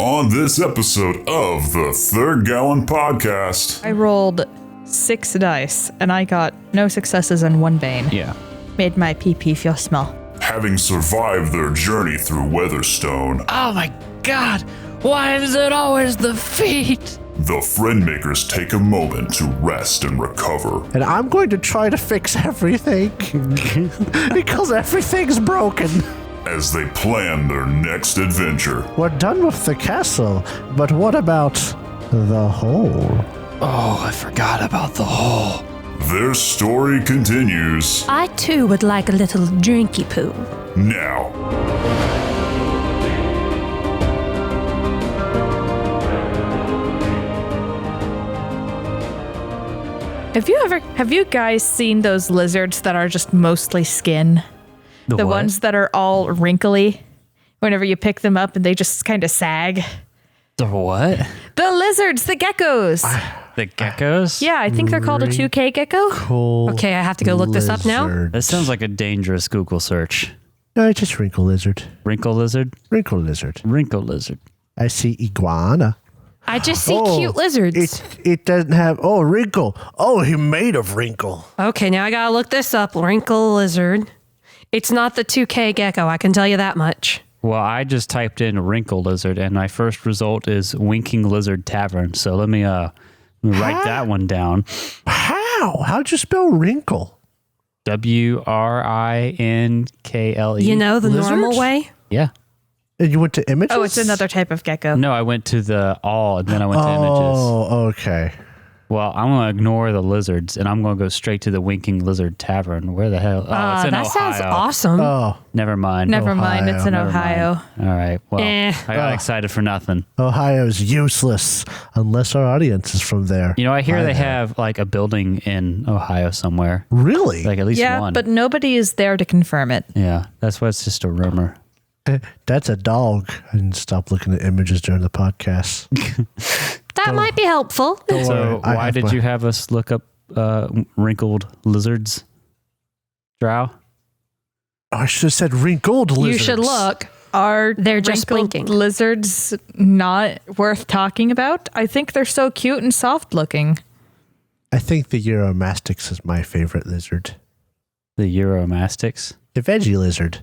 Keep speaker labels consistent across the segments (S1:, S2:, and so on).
S1: On this episode of the Third Gallon Podcast,
S2: I rolled 6 dice, and I got no successes and 1 bane.
S3: Yeah.
S2: Made my pee feel small.
S1: having survived their journey through Weatherstone,
S3: Oh my god! Why is it always the feet?
S1: the Friendmakers take a moment to rest and recover.
S4: And I'm going to try to fix everything because everything's broken.
S1: As they plan their next adventure.
S4: We're done with the castle, but what about the hole?
S3: Oh, I forgot about the hole.
S1: Their story continues
S5: I too would like a little drinky poo.
S1: now.
S2: Have you guys seen those lizards that are just mostly skin? The
S3: what?
S2: ones that are all wrinkly whenever you pick them up and they just kind of sag.
S3: The what?
S2: The lizards, the geckos.
S3: The geckos?
S2: Yeah, I think they're called a 2K gecko.
S4: Cool.
S5: Okay, I have to go look this up now.
S3: That sounds like a dangerous Google search.
S4: No, it's just wrinkle lizard.
S3: Wrinkle lizard?
S4: Wrinkle lizard.
S3: Wrinkle lizard.
S4: I see iguana.
S5: I just see cute lizards.
S4: It doesn't have, wrinkle. Oh, he made of wrinkle.
S5: Okay, now I gotta look this up. Wrinkle lizard. It's not the 2K gecko, I can tell you that much.
S3: Well, I just typed in wrinkle lizard, and my first result is Winking Lizard Tavern. So let me write that one down.
S4: How? How'd you spell wrinkle?
S3: Wrinkle.
S5: You know, the normal
S4: Lizards?
S5: way?
S3: Yeah.
S4: And you went to images?
S2: Oh, it's another type of gecko.
S3: No, I went to the all, and then I went to images.
S4: Oh, okay.
S3: Well, I'm going to ignore the lizards, and I'm going to go straight to the Winking Lizard Tavern. Where the hell? Oh, it's in
S5: that
S3: Ohio.
S5: sounds awesome.
S4: Oh,
S3: Never mind.
S2: Never mind, it's in
S3: Never
S2: Ohio.
S3: mind. All right. Well,
S5: Eh.
S3: I got excited for nothing.
S4: Ohio's useless unless our audience is from there.
S3: You know, I hear they have like a building in Ohio somewhere.
S4: Really?
S3: Like at least
S2: Yeah,
S3: one.
S2: but nobody is there to confirm it.
S3: Yeah, that's why it's just a rumor.
S4: That's a dog. I didn't stop looking at images during the podcast.
S5: That might be helpful.
S3: So why did you have us look up wrinkled lizards? Drow?
S4: I should have said wrinkled lizards.
S2: You should look. Are
S5: They're just
S2: wrinkled
S5: blinking.
S2: lizards not worth talking about? I think they're so cute and soft looking.
S4: I think the Euromastix is my favorite lizard.
S3: The Euromastix?
S4: The veggie lizard.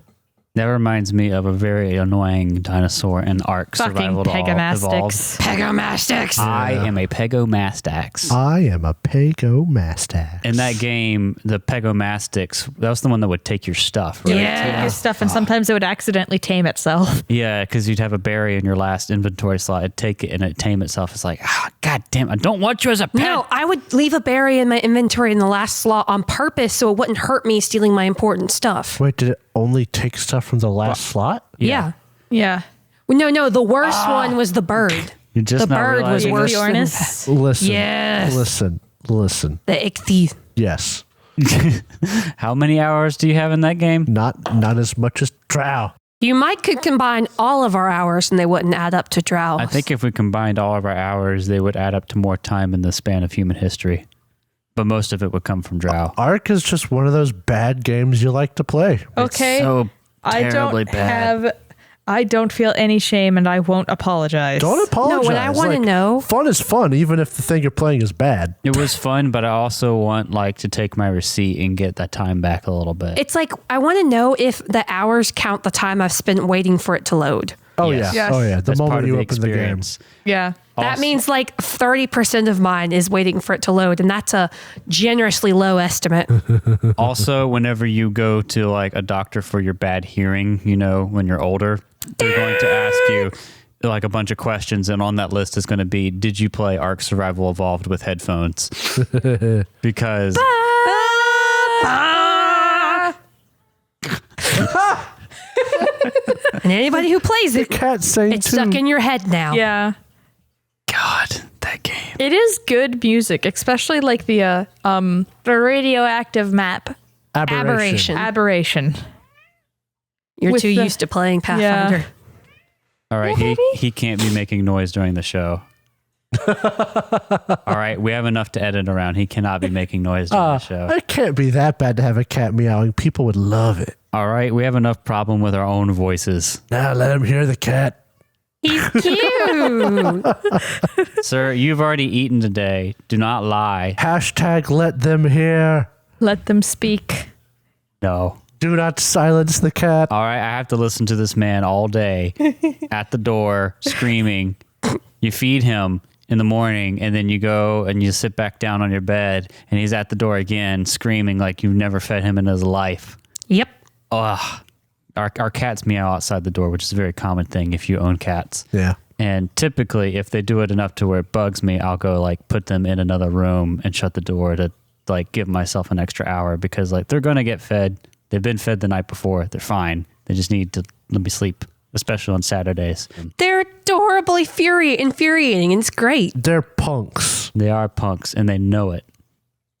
S3: That reminds me of a very annoying dinosaur in Ark
S2: Fucking
S3: Survival Evolved.
S2: Pegomastics.
S5: Pegomastics.
S3: I am a Pegomastax.
S4: I am a Pegomastax.
S3: In that game, the Pegomastics, that was the one that would take your stuff, right?
S2: Take your stuff, and sometimes it would accidentally tame itself.
S3: Yeah, because you'd have a berry in your last inventory slot. It'd take it and it'd tame itself. It's like, god damn, I don't want you as a pet.
S5: No, I would leave a berry in my inventory in the last slot on purpose so it wouldn't hurt me stealing my important stuff.
S4: Wait, did it only take stuff from the last slot?
S5: Yeah.
S2: Yeah.
S5: No, the worst one was the bird.
S3: You're just
S5: The
S3: not
S5: bird was
S3: realizing
S5: worse
S3: this?
S5: than
S2: Ornis.
S4: Listen.
S5: Yes.
S4: Listen.
S5: the ichthy.
S4: Yes.
S3: How many hours do you have in that game?
S4: Not as much as Drow.
S5: You could combine all of our hours and they wouldn't add up to drow.
S3: I think if we combined all of our hours, they would add up to more time in the span of human history. But most of it would come from Drow.
S4: Ark is just one of those bad games you like to play.
S2: Okay.
S3: So
S2: I
S3: terribly bad.
S2: I don't feel any shame, and I won't apologize.
S4: Don't apologize.
S5: No, what I want to know.
S4: Fun is fun, even if the thing you're playing is bad.
S3: It was fun, but I also want to take my receipt and get that time back a little bit.
S5: It's like, I want to know if the hours count the time I've spent waiting for it to load.
S4: Oh,
S3: Yes.
S4: yeah.
S2: Yes.
S4: Oh, yeah. The
S3: That's part
S4: moment
S3: of
S4: you
S3: the
S4: open the game.
S3: experience.
S2: Yeah.
S5: That means like 30% of mine is waiting for it to load, and that's a generously low estimate.
S3: Also, whenever you go to like a doctor for your bad hearing, when you're older, they're going to ask you like a bunch of questions, and on that list is going to be, did you play Ark Survival Evolved with headphones? Because
S5: And anybody who plays it,
S4: Cat saying
S5: it's stuck in your head now.
S2: Yeah.
S3: God, that game.
S2: It is good music, especially like the radioactive map.
S4: Aberration.
S2: Aberration.
S5: You're
S2: With
S5: too
S2: the-
S5: used to playing Pathfinder.
S3: All right, he can't be making noise during the show. All right, we have enough to edit around. He cannot be making noise during the show.
S4: It can't be that bad to have a cat meowing. People would love it.
S3: All right, we have enough problem with our own voices.
S4: Now let him hear the cat.
S5: He's cute.
S3: Sir, you've already eaten today. Do not lie.
S4: Hashtag let them hear.
S2: Let them speak.
S3: No.
S4: Do not silence the cat.
S3: All right, I have to listen to this man all day at the door screaming. You feed him in the morning, and then you go and you sit back down on your bed, and he's at the door again screaming like you've never fed him in his life.
S5: Yep.
S3: Ugh. Our cats meow outside the door, which is a very common thing if you own cats.
S4: Yeah.
S3: And typically, if they do it enough to where it bugs me, I'll go like put them in another room and shut the door to like give myself an extra hour because like they're going to get fed. They've been fed the night before. They're fine. They just need to let me sleep, especially on Saturdays.
S5: They're adorably infuriating, and it's great.
S4: They're punks.
S3: They are punks, and they know it.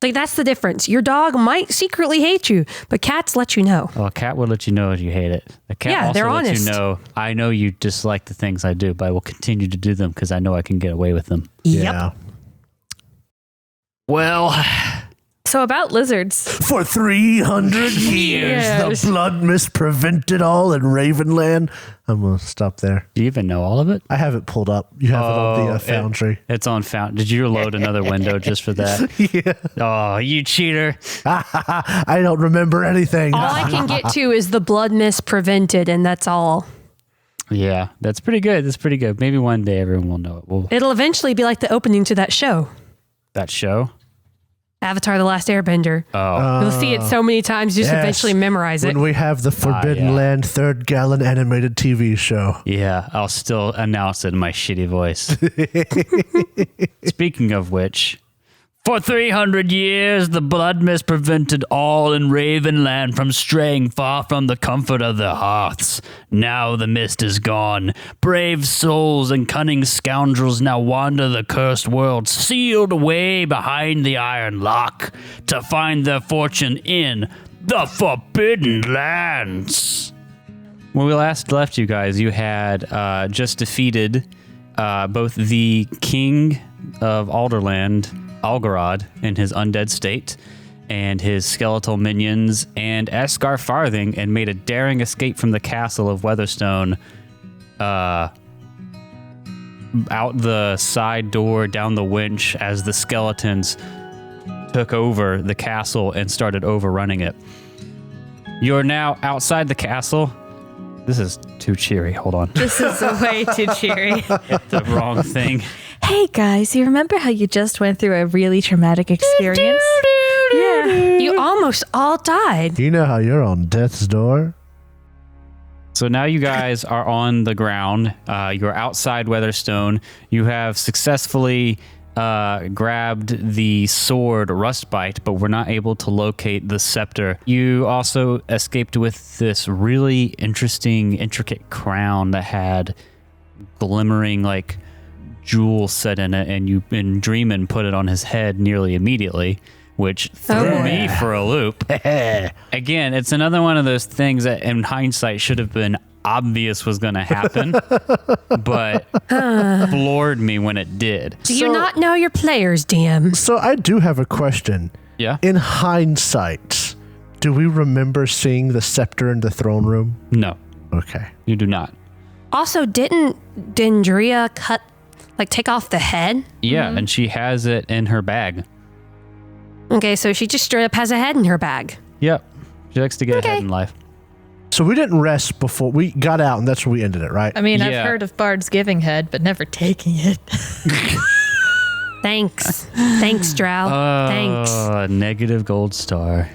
S5: Like, that's the difference. Your dog might secretly hate you, but cats let you know.
S3: Well, a cat will let you know if you hate it. A cat also
S5: they're
S3: lets
S5: honest.
S3: you know, I know you dislike the things I do, but I will continue to do them because I know I can get away with them.
S5: Yep.
S4: Yeah.
S3: Well,
S2: So about lizards.
S4: For 300 years, the blood mist prevented all in Ravenland. I'm going to stop there.
S3: do you even know all of it?
S4: I have it pulled up. You have it on the Foundry.
S3: It's on Found. Did you load another window just for that?
S4: Yeah.
S3: Oh, you cheater.
S4: I don't remember anything.
S5: All I can get to is the blood mist prevented, and that's all.
S3: Yeah, that's pretty good. That's pretty good. Maybe one day everyone will know it.
S5: It'll eventually be like the opening to that show,
S3: That show?
S5: Avatar: The Last Airbender.
S3: Oh.
S5: You'll see it so many times, you just
S4: Yes.
S5: eventually memorize it.
S4: When we have the Forbidden
S3: yeah.
S4: Land third gallon animated TV show.
S3: Yeah, I'll still announce it in my shitty voice. Speaking of which, for 300 years, the blood mist prevented all in Ravenland from straying far from the comfort of their hearths. Now the mist is gone. Brave souls and cunning scoundrels now wander the cursed world, sealed away behind the iron lock, to find their fortune in the Forbidden Lands. When we last left you guys, you had just defeated both the king of Alderland, Algarad, in his undead state, and his skeletal minions, and Esgar Farthing, and made a daring escape from the castle of Weatherstone, out the side door, down the winch, as the skeletons took over the castle and started overrunning it. You're now outside the castle. This is too cheery. Hold on.
S2: This is way too cheery.
S3: The wrong thing.
S2: Hey guys, you remember how you just went through a really traumatic experience? Yeah.
S5: You almost all died.
S4: You know how you're on death's door?
S3: So now you guys are on the ground. You're outside Weatherstone. You have successfully grabbed the sword Rustbite, but were not able to locate the scepter. You also escaped with this really interesting, intricate crown that had glimmering, like, jewel set in it, and Dreamin put it on his head nearly immediately, which threw me for a loop. Again, it's another one of those things that in hindsight should have been obvious was going to happen, but floored me when it did.
S5: Do you not know your players, DM?
S4: So I do have a question.
S3: Yeah?
S4: In hindsight, do we remember seeing the scepter in the throne room?
S3: No,
S4: Okay.
S3: you do not.
S5: Also, didn't Dendria take off the head?
S3: Yeah, and she has it in her bag.
S5: Okay, so she just straight up has a head in her bag.
S3: Yep. She likes to get ahead in life.
S4: So we didn't rest before we got out, and that's where we ended it, right?
S2: I mean,
S3: Yeah.
S2: I've heard of bards giving head, but never taking it.
S5: Thanks. Thanks, Drow. Thanks.
S3: Negative gold star.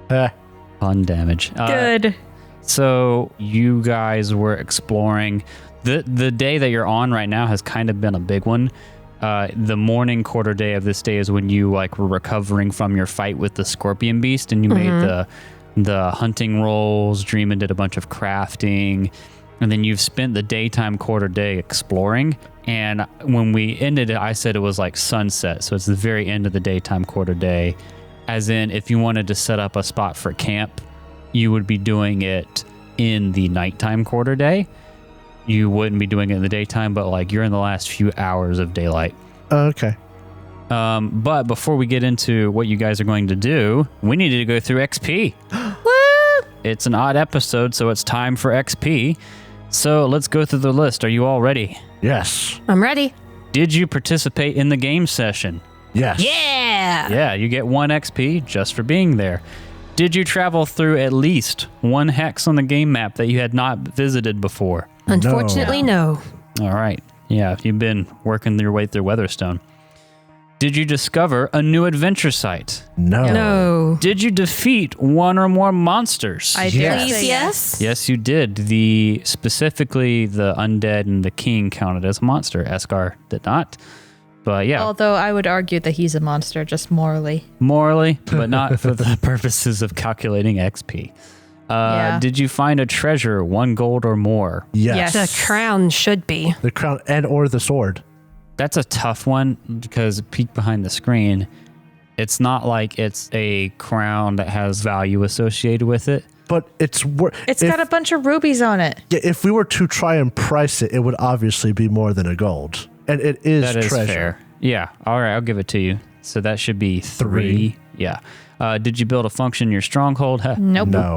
S3: Fun damage.
S2: Good.
S3: So you guys were exploring. The day that you're on right now has kind of been a big one. The morning quarter day of this day is when you were recovering from your fight with the scorpion beast, and you made the hunting rolls. Dreamin did a bunch of crafting, and then you've spent the daytime quarter day exploring. And when we ended it, I said it was like sunset, so it's the very end of the daytime quarter day. As in, if you wanted to set up a spot for camp, you would be doing it in the nighttime quarter day. You wouldn't be doing it in the daytime, but you're in the last few hours of daylight.
S4: Okay.
S3: But before we get into what you guys are going to do, we needed to go through XP. It's an odd episode, so it's time for XP. So let's go through the list. Are you all ready?
S4: Yes.
S5: I'm ready.
S3: Did you participate in the game session?
S4: Yes.
S5: Yeah.
S3: Yeah, you get 1 XP just for being there. Did you travel through at least 1 hex on the game map that you had not visited before?
S5: Unfortunately, no.
S3: All right. Yeah, you've been working your way through Weatherstone. Did you discover a new adventure site?
S4: No.
S5: No.
S3: Did you defeat 1 or more monsters?
S2: I dare
S4: Yes.
S2: say
S5: Yes.
S3: Yes, you did. Specifically the undead and the king counted as a monster. Eskar did not. But yeah,
S2: Although I would argue that he's a monster just morally.
S3: morally, but not for the purposes of calculating XP.
S2: Yeah.
S3: Did you find a treasure, 1 gold or more?
S4: Yes.
S5: The crown should be.
S4: The crown and or the sword.
S3: That's a tough one because peek behind the screen, it's not like it's a crown that has value associated with it.
S4: But it's worth.
S2: It's got a bunch of rubies on it.
S4: Yeah, if we were to try and price it, it would obviously be more than a gold. And it is
S3: That is
S4: treasure.
S3: fair. Yeah. All right, I'll give it to you. So that should be 3. Yeah. Did you build a function in your stronghold?
S2: Nope.
S4: No.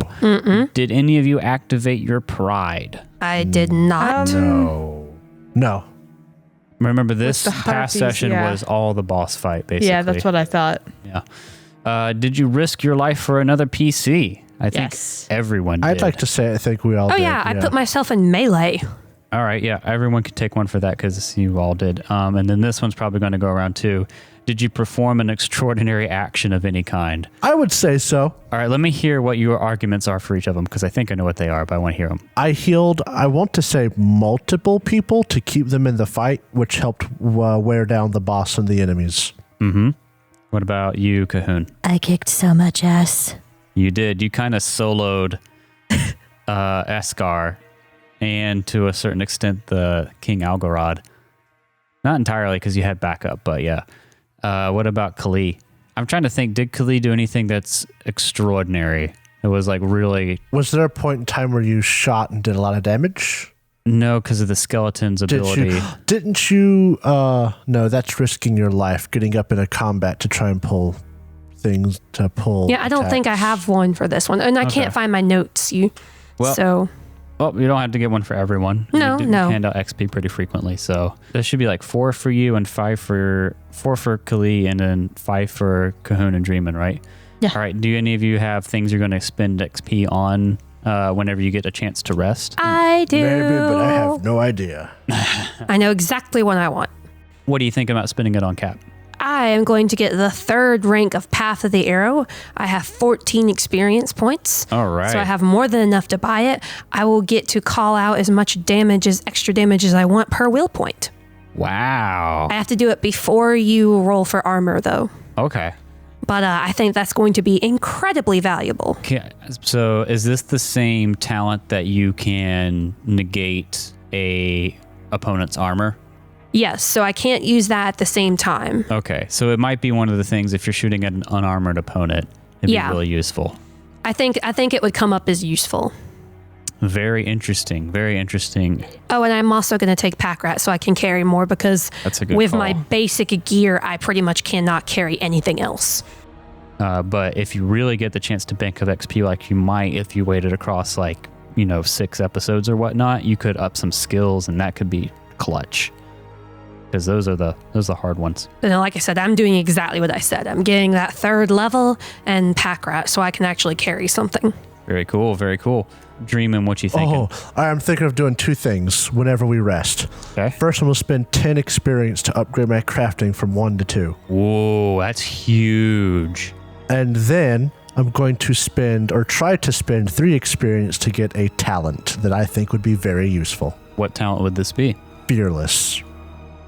S3: Did any of you activate your pride?
S5: I did not.
S4: No.
S3: Remember, this
S2: the
S3: past
S2: harpies,
S3: session
S2: yeah.
S3: was all the boss fight, basically.
S2: Yeah, that's what I thought.
S3: Yeah. Did you risk your life for another PC? I think
S2: Yes.
S3: everyone did.
S4: I'd like to say I think we all
S5: Oh
S4: did.
S5: yeah, I put myself in melee.
S3: All right, yeah, everyone could take one for that because you all did. And then this one's probably going to go around too. Did you perform an extraordinary action of any kind?
S4: I would say so.
S3: All right, let me hear what your arguments are for each of them because I think I know what they are, but I want to hear them.
S4: I healed, I want to say multiple people to keep them in the fight, which helped wear down the boss and the enemies.
S3: What about you, Cahoon?
S6: I kicked so much ass.
S3: You did. You kind of soloed Eskar and to a certain extent the King Algorod. Not entirely because you had backup, but yeah. What about Kali? I'm trying to think, did Kali do anything that's extraordinary? It was like really...
S4: Was there a point in time where you shot and did a lot of damage?
S3: No, because of the skeleton's ability.
S4: Didn't you, no, that's risking your life, getting up in a combat to try and pull things to pull.
S5: Yeah, I don't think I
S4: attacks.
S5: have one for this one. And I
S3: Okay.
S5: can't find my notes.
S3: Well-
S5: So
S3: Well, you don't have to get one for everyone.
S5: No,
S3: you do
S5: no.
S3: hand out XP pretty frequently, so there should be like 4 for you and 4 for Kali, and then 5 for Cahoon and Dreamin', right?
S2: Yeah.
S3: All right. Do any of you have things you're going to spend XP on whenever you get a chance to rest?
S5: I do.
S4: Maybe, but I have no idea.
S5: I know exactly what I want.
S3: What do you think about spending it on, Cap?
S5: I am going to get the 3rd rank of Path of the Arrow. I have 14 experience points.
S3: All right.
S5: So I have more than enough to buy it. I will get to call out as much damage as extra damage as I want per will point.
S3: Wow.
S5: I have to do it before you roll for armor though.
S3: Okay.
S5: But I think that's going to be incredibly valuable.
S3: So is this the same talent that you can negate a opponent's armor?
S5: Yes, so I can't use that at the same time.
S3: Okay. So it might be one of the things if you're shooting at an unarmored opponent, it'd
S5: Yeah.
S3: be really useful.
S5: I think it would come up as useful.
S3: Very interesting. Very interesting.
S5: Oh, and I'm also going to take pack rat so I can carry more because
S3: That's a good
S5: with
S3: call.
S5: my basic gear, I pretty much cannot carry anything else.
S3: But if you really get the chance to bank up XP like you might if you waited across 6 episodes or whatnot, you could up some skills and that could be clutch. Because those are the hard ones.
S5: And like I said, I'm doing exactly what I said. I'm getting that 3rd level and pack rat so I can actually carry something.
S3: Very cool. Very cool. Dreaming, what you thinking?
S4: I'm thinking of doing 2 things whenever we rest.
S3: Okay.
S4: First one will spend 10 experience to upgrade my crafting from 1 to 2.
S3: Whoa, that's huge.
S4: And then I'm going to spend, or try to spend, 3 experience to get a talent that I think would be very useful.
S3: What talent would this be?
S4: Fearless.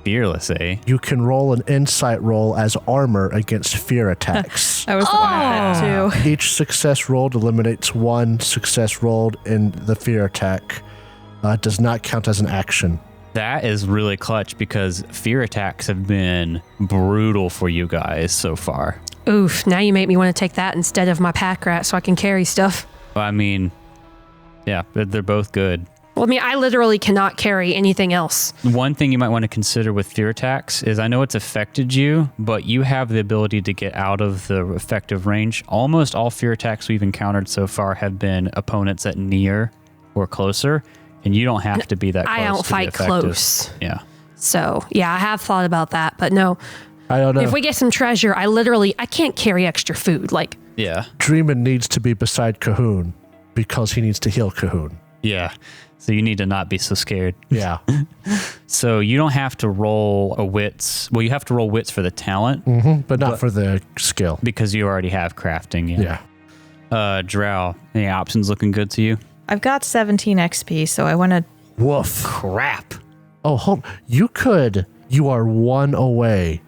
S3: Fearless, eh?
S4: You can roll an insight roll as armor against fear attacks.
S2: I was thinking that too.
S4: Each success rolled eliminates 1 success rolled in the fear attack. Does not count as an action.
S3: That is really clutch because fear attacks have been brutal for you guys so far.
S5: Oof, now you make me want to take that instead of my pack rat so I can carry stuff.
S3: I mean, yeah, they're both good.
S5: Well, I mean, I literally cannot carry anything else.
S3: One thing you might want to consider with fear attacks is I know it's affected you, but you have the ability to get out of the effective range. Almost all fear attacks we've encountered so far have been opponents at near or closer, And you don't have to be that close.
S5: I don't
S3: to be
S5: fight
S3: effective.
S5: close.
S3: Yeah.
S5: So, yeah, I have thought about that. But no,
S4: I don't know.
S5: if we get some treasure, I can't carry extra food. Like,
S3: Yeah.
S4: Dreamin needs to be beside Cahoon because he needs to heal Cahoon.
S3: Yeah. So you need to not be so scared.
S4: Yeah.
S3: So you don't have to roll a wits. Well, you have to roll wits for the talent
S4: But not for the skill.
S3: because you already have crafting.
S4: Yeah.
S3: Drow, any options looking good to you?
S2: I've got 17 XP, so I want to.
S4: Woof.
S3: Crap.
S4: Oh, you are one away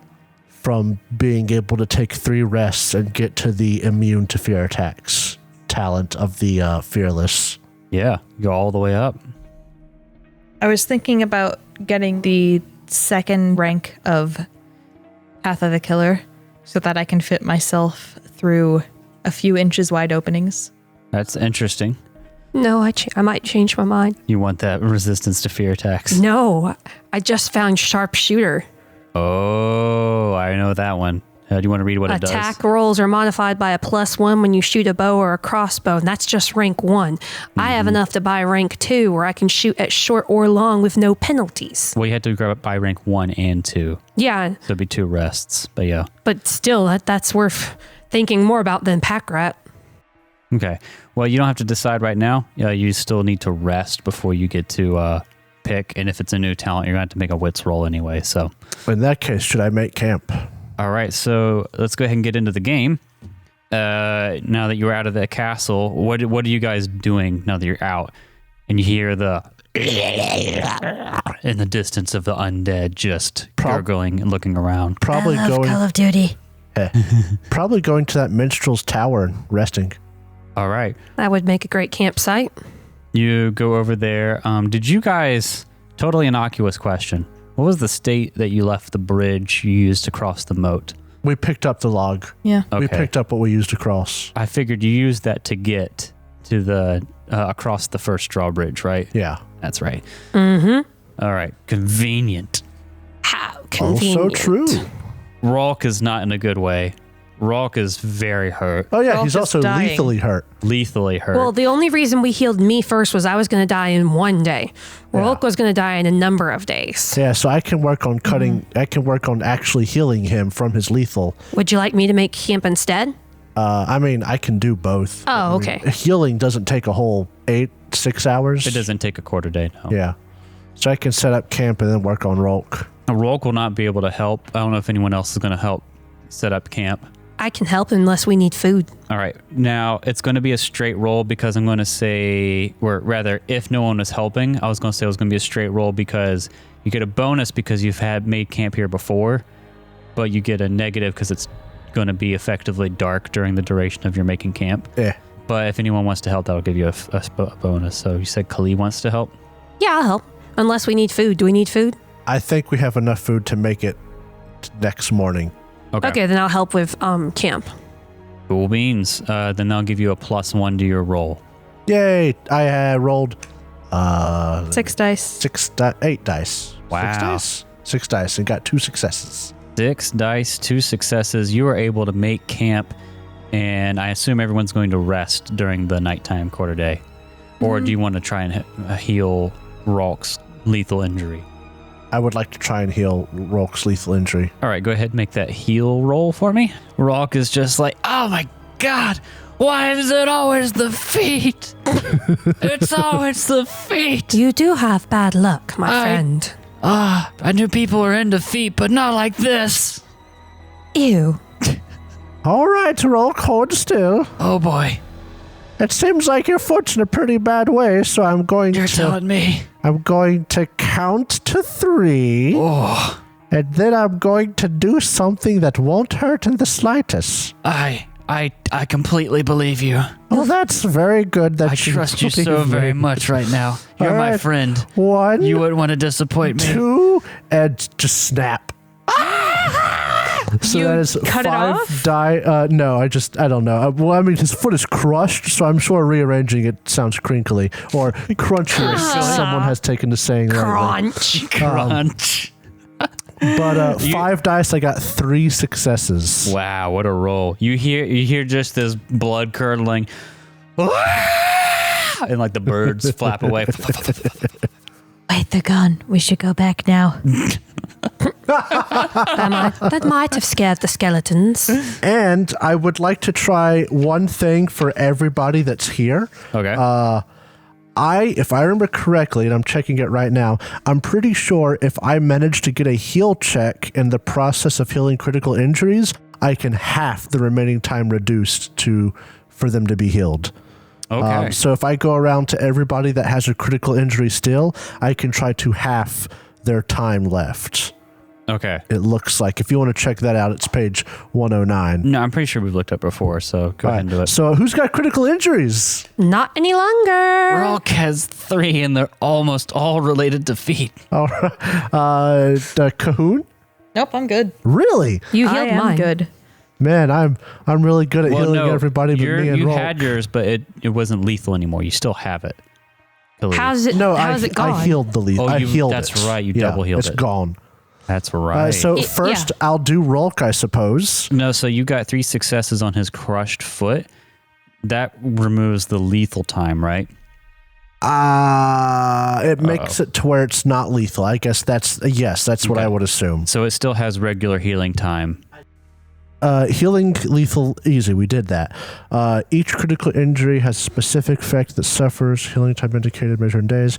S4: from being able to take 3 rests and get to the immune to fear attacks talent of the Fearless.
S3: Yeah. Go all the way up.
S2: I was thinking about getting the 2nd rank of Path of the Killer so that I can fit myself through a few inches wide openings.
S3: That's interesting.
S5: no, I might change my mind.
S3: You want that resistance to fear attacks.
S5: No, I just found sharpshooter.
S3: Oh, I know that one. Do you want to read what it does?
S5: Attack rolls are modified by a +1 when you shoot a bow or a crossbow, and that's just rank 1. I have enough to buy rank 2 where I can shoot at short or long with no penalties.
S3: Well, you had to grab it by rank 1 and 2.
S5: Yeah,
S3: So it'd be 2 rests. But yeah.
S5: but still, that's worth thinking more about than pack rat.
S3: Okay. Well, you don't have to decide right now. You still need to rest before you get to pick. And if it's a new talent, you're going to have to make a wits roll anyway. So,
S4: In that case, should I make camp?
S3: all right. So let's go ahead and get into the game. Now that you're out of the castle, what are you guys doing now that you're out? And you hear the in the distance of the undead just gurgling and looking around.
S4: Probably
S6: I love
S4: going.
S6: Call of Duty.
S4: Probably going to that minstrel's tower and resting.
S3: All right.
S5: That would make a great campsite.
S3: You go over there. Did you guys, totally innocuous question, what was the state that you left the bridge you used to cross the moat?
S4: We picked up the log.
S2: Yeah.
S3: Okay.
S4: We picked up what we used to cross.
S3: I figured you used that to get to the across the first drawbridge, right?
S4: Yeah.
S3: That's right. Mm-hmm. All right. Convenient.
S5: How convenient.
S4: Also true.
S3: Rolk is not in a good way. Rolk is very hurt.
S4: Oh, yeah.
S2: Rolf
S4: He's
S2: is
S4: also
S2: dying.
S4: lethally hurt.
S3: Lethally hurt.
S5: Well, the only reason we healed me first was I was going to die in 1 day. Rolk was going to die in a number of days.
S4: Yeah, so I can work on cutting. I can work on actually healing him from his lethal.
S5: Would you like me to make camp instead?
S4: I mean, I can do both.
S5: Oh,
S4: I mean,
S5: okay.
S4: Healing doesn't take a whole 6 hours.
S3: it doesn't take a quarter day, no.
S4: Yeah. So I can set up camp and then work on Rolk.
S3: Rolk will not be able to help. I don't know if anyone else is going to help set up camp.
S5: I can help unless we need food.
S3: All right. Now, it's going to be a straight roll because I'm going to say, or rather, if no one was helping, I was going to say it was going to be a straight roll because you get a bonus because you've made camp here before, but you get a negative because it's going to be effectively dark during the duration of your making camp.
S4: Yeah.
S3: But if anyone wants to help, that'll give you a bonus. So you said Kali wants to help?
S5: Yeah, I'll help. Unless we need food. Do we need food?
S4: I think we have enough food to make it next morning.
S5: Okay, then I'll help with camp.
S3: Cool beans. Then I'll give you a +1 to your roll.
S4: Yay! I rolled
S2: 6 dice.
S4: 8 dice.
S3: Wow.
S4: 6 dice and got 2 successes.
S3: 6 dice, 2 successes. You are able to make camp, and I assume everyone's going to rest during the nighttime quarter day. Or do you want to try and heal Rolk's lethal injury?
S4: I would like to try and heal Rolk's lethal injury.
S3: All right, go ahead and make that heal roll for me. Rolk is just like, oh my god, why is it always the feet? It's always the feet.
S5: You do have bad luck, my friend.
S3: I knew people were into feet, but not like this.
S5: Ew.
S4: All right, Rolk, hold still.
S3: Oh boy,
S4: It seems like your foot's in a pretty bad way, so I'm going
S3: you're
S4: to
S3: telling me.
S4: I'm going to count to 3.
S3: Oh,
S4: And then I'm going to do something that won't hurt in the slightest.
S3: I completely believe you.
S4: Well, that's very good that
S3: I trust you so very much right now. You're
S4: All
S3: my
S4: right.
S3: friend.
S4: 1,
S3: You wouldn't want to disappoint me.
S4: 2, and just snap. So
S2: You
S4: that is
S2: cut it
S4: 5
S2: off?
S4: die. No, I don't know. Well, I mean, his foot is crushed, so I'm sure rearranging it sounds crinkly or crunchy. If someone has taken to saying that.
S5: Crunch.
S3: Crunch.
S4: But 5 dice, I got 3 successes.
S3: Wow, what a roll. You hear just this blood curdling. and like the birds flap away.
S6: Wait, they're gone. We should go back now.
S5: That might have scared the skeletons.
S4: And I would like to try one thing for everybody that's here.
S3: Okay.
S4: If I remember correctly, and I'm checking it right now, I'm pretty sure if I manage to get a heal check in the process of healing critical injuries, I can half the remaining time reduced for them to be healed.
S3: Okay.
S4: So if I go around to everybody that has a critical injury still, I can try to half their time left.
S3: Okay.
S4: It looks like. If you want to check that out, it's page 109.
S3: No, I'm pretty sure we've looked up before, so go ahead and do it.
S4: So who's got critical injuries?
S5: Not any longer.
S3: Rock has 3, and they're almost all related to feet.
S4: All right. Cahoon?
S2: Nope, I'm good.
S4: Really?
S5: You
S2: I
S5: healed
S2: am
S5: mine.
S2: good.
S4: Man, I'm really good at healing everybody but me and
S3: you
S4: Rolk.
S3: had yours, but it wasn't lethal anymore. You still have it.
S5: How's it gone?
S4: I healed the lead.
S3: Oh,
S4: I healed
S3: that's
S4: it.
S3: right, you double healed
S4: it's
S3: it.
S4: It's gone.
S3: That's right.
S4: First, I'll do Rolk, I suppose.
S3: No, so you got 3 successes on his crushed foot. That removes the lethal time, right?
S4: It makes it to where it's not lethal. I guess that's what I would assume.
S3: So it still has regular healing time.
S4: Healing lethal easy. We did that. Each critical injury has a specific effect that suffers. Healing time indicated measured in days.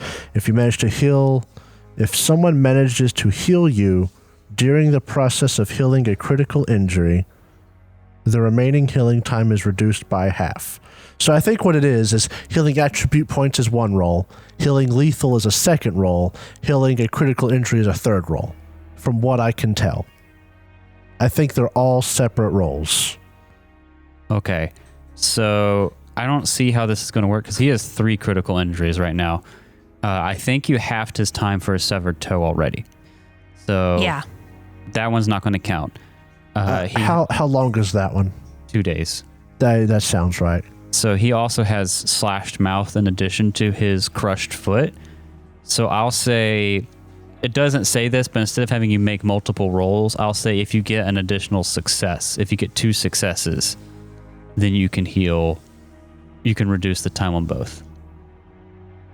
S4: If someone manages to heal you during the process of healing a critical injury, the remaining healing time is reduced by half. So I think what it is healing attribute points is one roll, healing lethal is a second roll, healing a critical injury is a third roll, from what I can tell. I think they're all separate rolls.
S3: Okay. So I don't see how this is going to work because he has 3 critical injuries right now. I think you halved his time for a severed toe already. So
S5: Yeah.
S3: that one's not going to count.
S4: How long is that one?
S3: 2 days.
S4: That sounds right.
S3: So he also has slashed mouth in addition to his crushed foot. So I'll say, it doesn't say this, but instead of having you make multiple rolls, I'll say if you get an additional success, if you get 2 successes, then you can heal, you can reduce the time on both.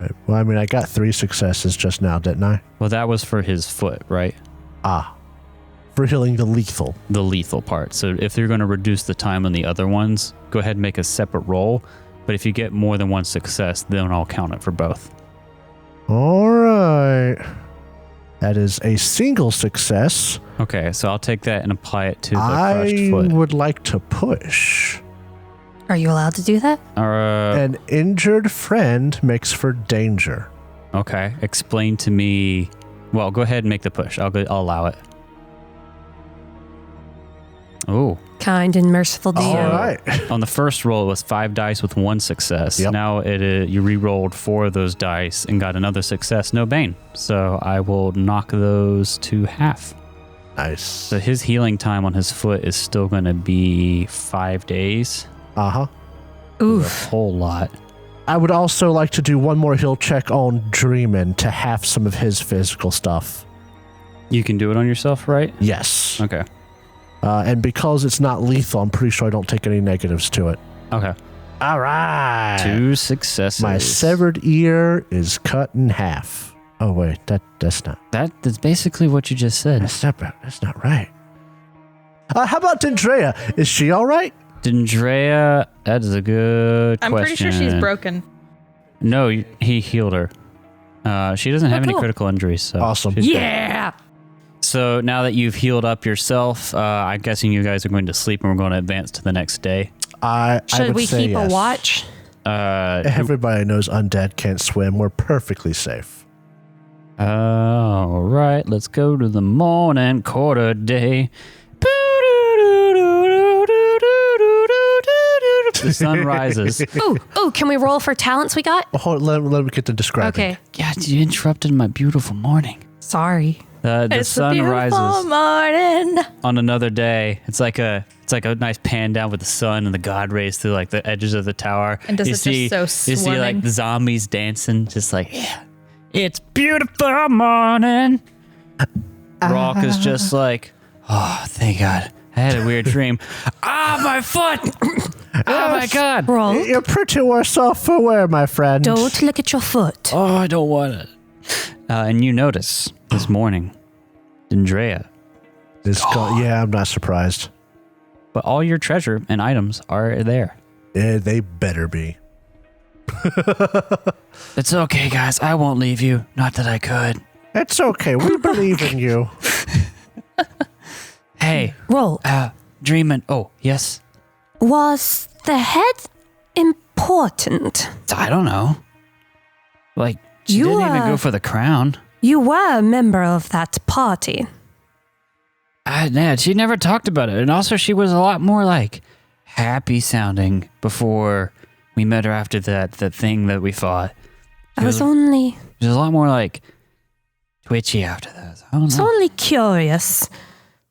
S4: Right. Well, I mean, I got 3 successes just now, didn't I?
S3: Well, that was for his foot, right?
S4: For healing the lethal.
S3: The lethal part. So if you're going to reduce the time on the other ones, go ahead and make a separate roll. But if you get more than 1 success, then I'll count it for both.
S4: All right. That is a single success.
S3: Okay, so I'll take that and apply it to the crushed
S4: I
S3: foot.
S4: would like to push.
S5: Are you allowed to do that?
S4: An injured friend makes for danger.
S3: Okay, explain to me. Well, go ahead and make the push. I'll allow it. Oh.
S5: Kind and merciful DM.
S4: All right.
S3: On the first roll, it was 5 dice with 1 success.
S4: Yep.
S3: Now you re-rolled 4 of those dice and got another success, no bane. So I will knock those to half.
S4: Nice.
S3: So his healing time on his foot is still going to be 5 days.
S4: Uh-huh.
S5: Oof.
S3: A whole lot.
S4: I would also like to do one more heal check on Dreamin' to half some of his physical stuff.
S3: You can do it on yourself, right?
S4: Yes.
S3: Okay.
S4: And because it's not lethal, I'm pretty sure I don't take any negatives to it.
S3: Okay.
S4: All right.
S3: 2 successes.
S4: My severed ear is cut in half. Oh, wait. That's not.
S3: That's basically what you just said.
S4: That's not right. How about Dendrea? Is she all right?
S3: Dendrea, that is a good
S2: I'm
S3: question.
S2: pretty sure she's broken.
S3: No, he healed her. She doesn't have any
S5: cool.
S3: critical injuries. So
S4: Awesome.
S3: she's good.
S5: Yeah.
S3: So now that you've healed up yourself, I'm guessing you guys are going to sleep and we're going to advance to the next day.
S4: I
S5: Should
S4: would
S5: we
S4: say
S5: keep
S4: yes.
S5: a watch?
S4: Everybody knows undead can't swim. We're perfectly safe.
S3: All right, let's go to the morning quarter day. The sun rises.
S5: Ooh, can we roll for talents we got?
S4: Hold, let me get to describing.
S5: Okay.
S3: God, you interrupted my beautiful morning.
S5: Sorry.
S3: The
S2: It's
S3: sun
S2: a beautiful
S3: rises
S2: morning.
S3: on another day. It's like a nice pan down with the sun and the god rays through like the edges of the tower.
S2: And does
S3: you
S2: it
S3: see,
S2: just so
S3: you see like
S2: swimming?
S3: the zombies dancing, just like, yeah, it's beautiful morning. Rock is just like, oh, thank God. I had a weird dream. Ah, my foot! Oh my God.
S5: Roll.
S4: You're pretty worse off for wear, my friend.
S5: Don't look at your foot.
S3: Oh, I don't want it. And you notice this morning, Dendrea,
S4: Yeah, I'm not surprised.
S3: but all your treasure and items are there.
S4: Yeah, they better be.
S3: It's okay, guys. I won't leave you. Not that I could.
S4: It's okay. We believe in you.
S3: Hey,
S5: Roll.
S3: Dreamin'. Oh, yes.
S5: Was the head important?
S3: I don't know. Like, she
S5: You,
S3: didn't even go for the crown.
S5: You were a member of that party.
S3: Yeah, she never talked about it. And also, she was a lot more, like, happy sounding before we met her after that thing that we fought.
S5: I was only
S3: She was a lot more, like, twitchy after that. I don't know.
S5: only curious.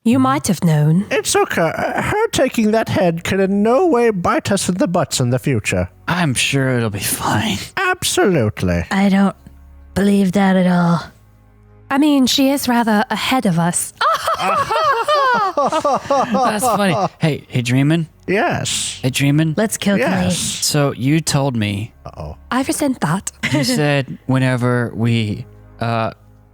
S5: You might have known.
S4: It's okay. Her taking that head could in no way bite us in the butts in the future.
S3: I'm sure it'll be fine.
S4: Absolutely.
S6: I don't believe that at all.
S5: I mean, she is rather ahead of us.
S3: That's funny. Hey, Dreamin'?
S4: Yes.
S3: Hey, Dreamin'?
S6: Let's kill
S4: Yes.
S3: So you told me,
S5: I resent that.
S3: you said whenever we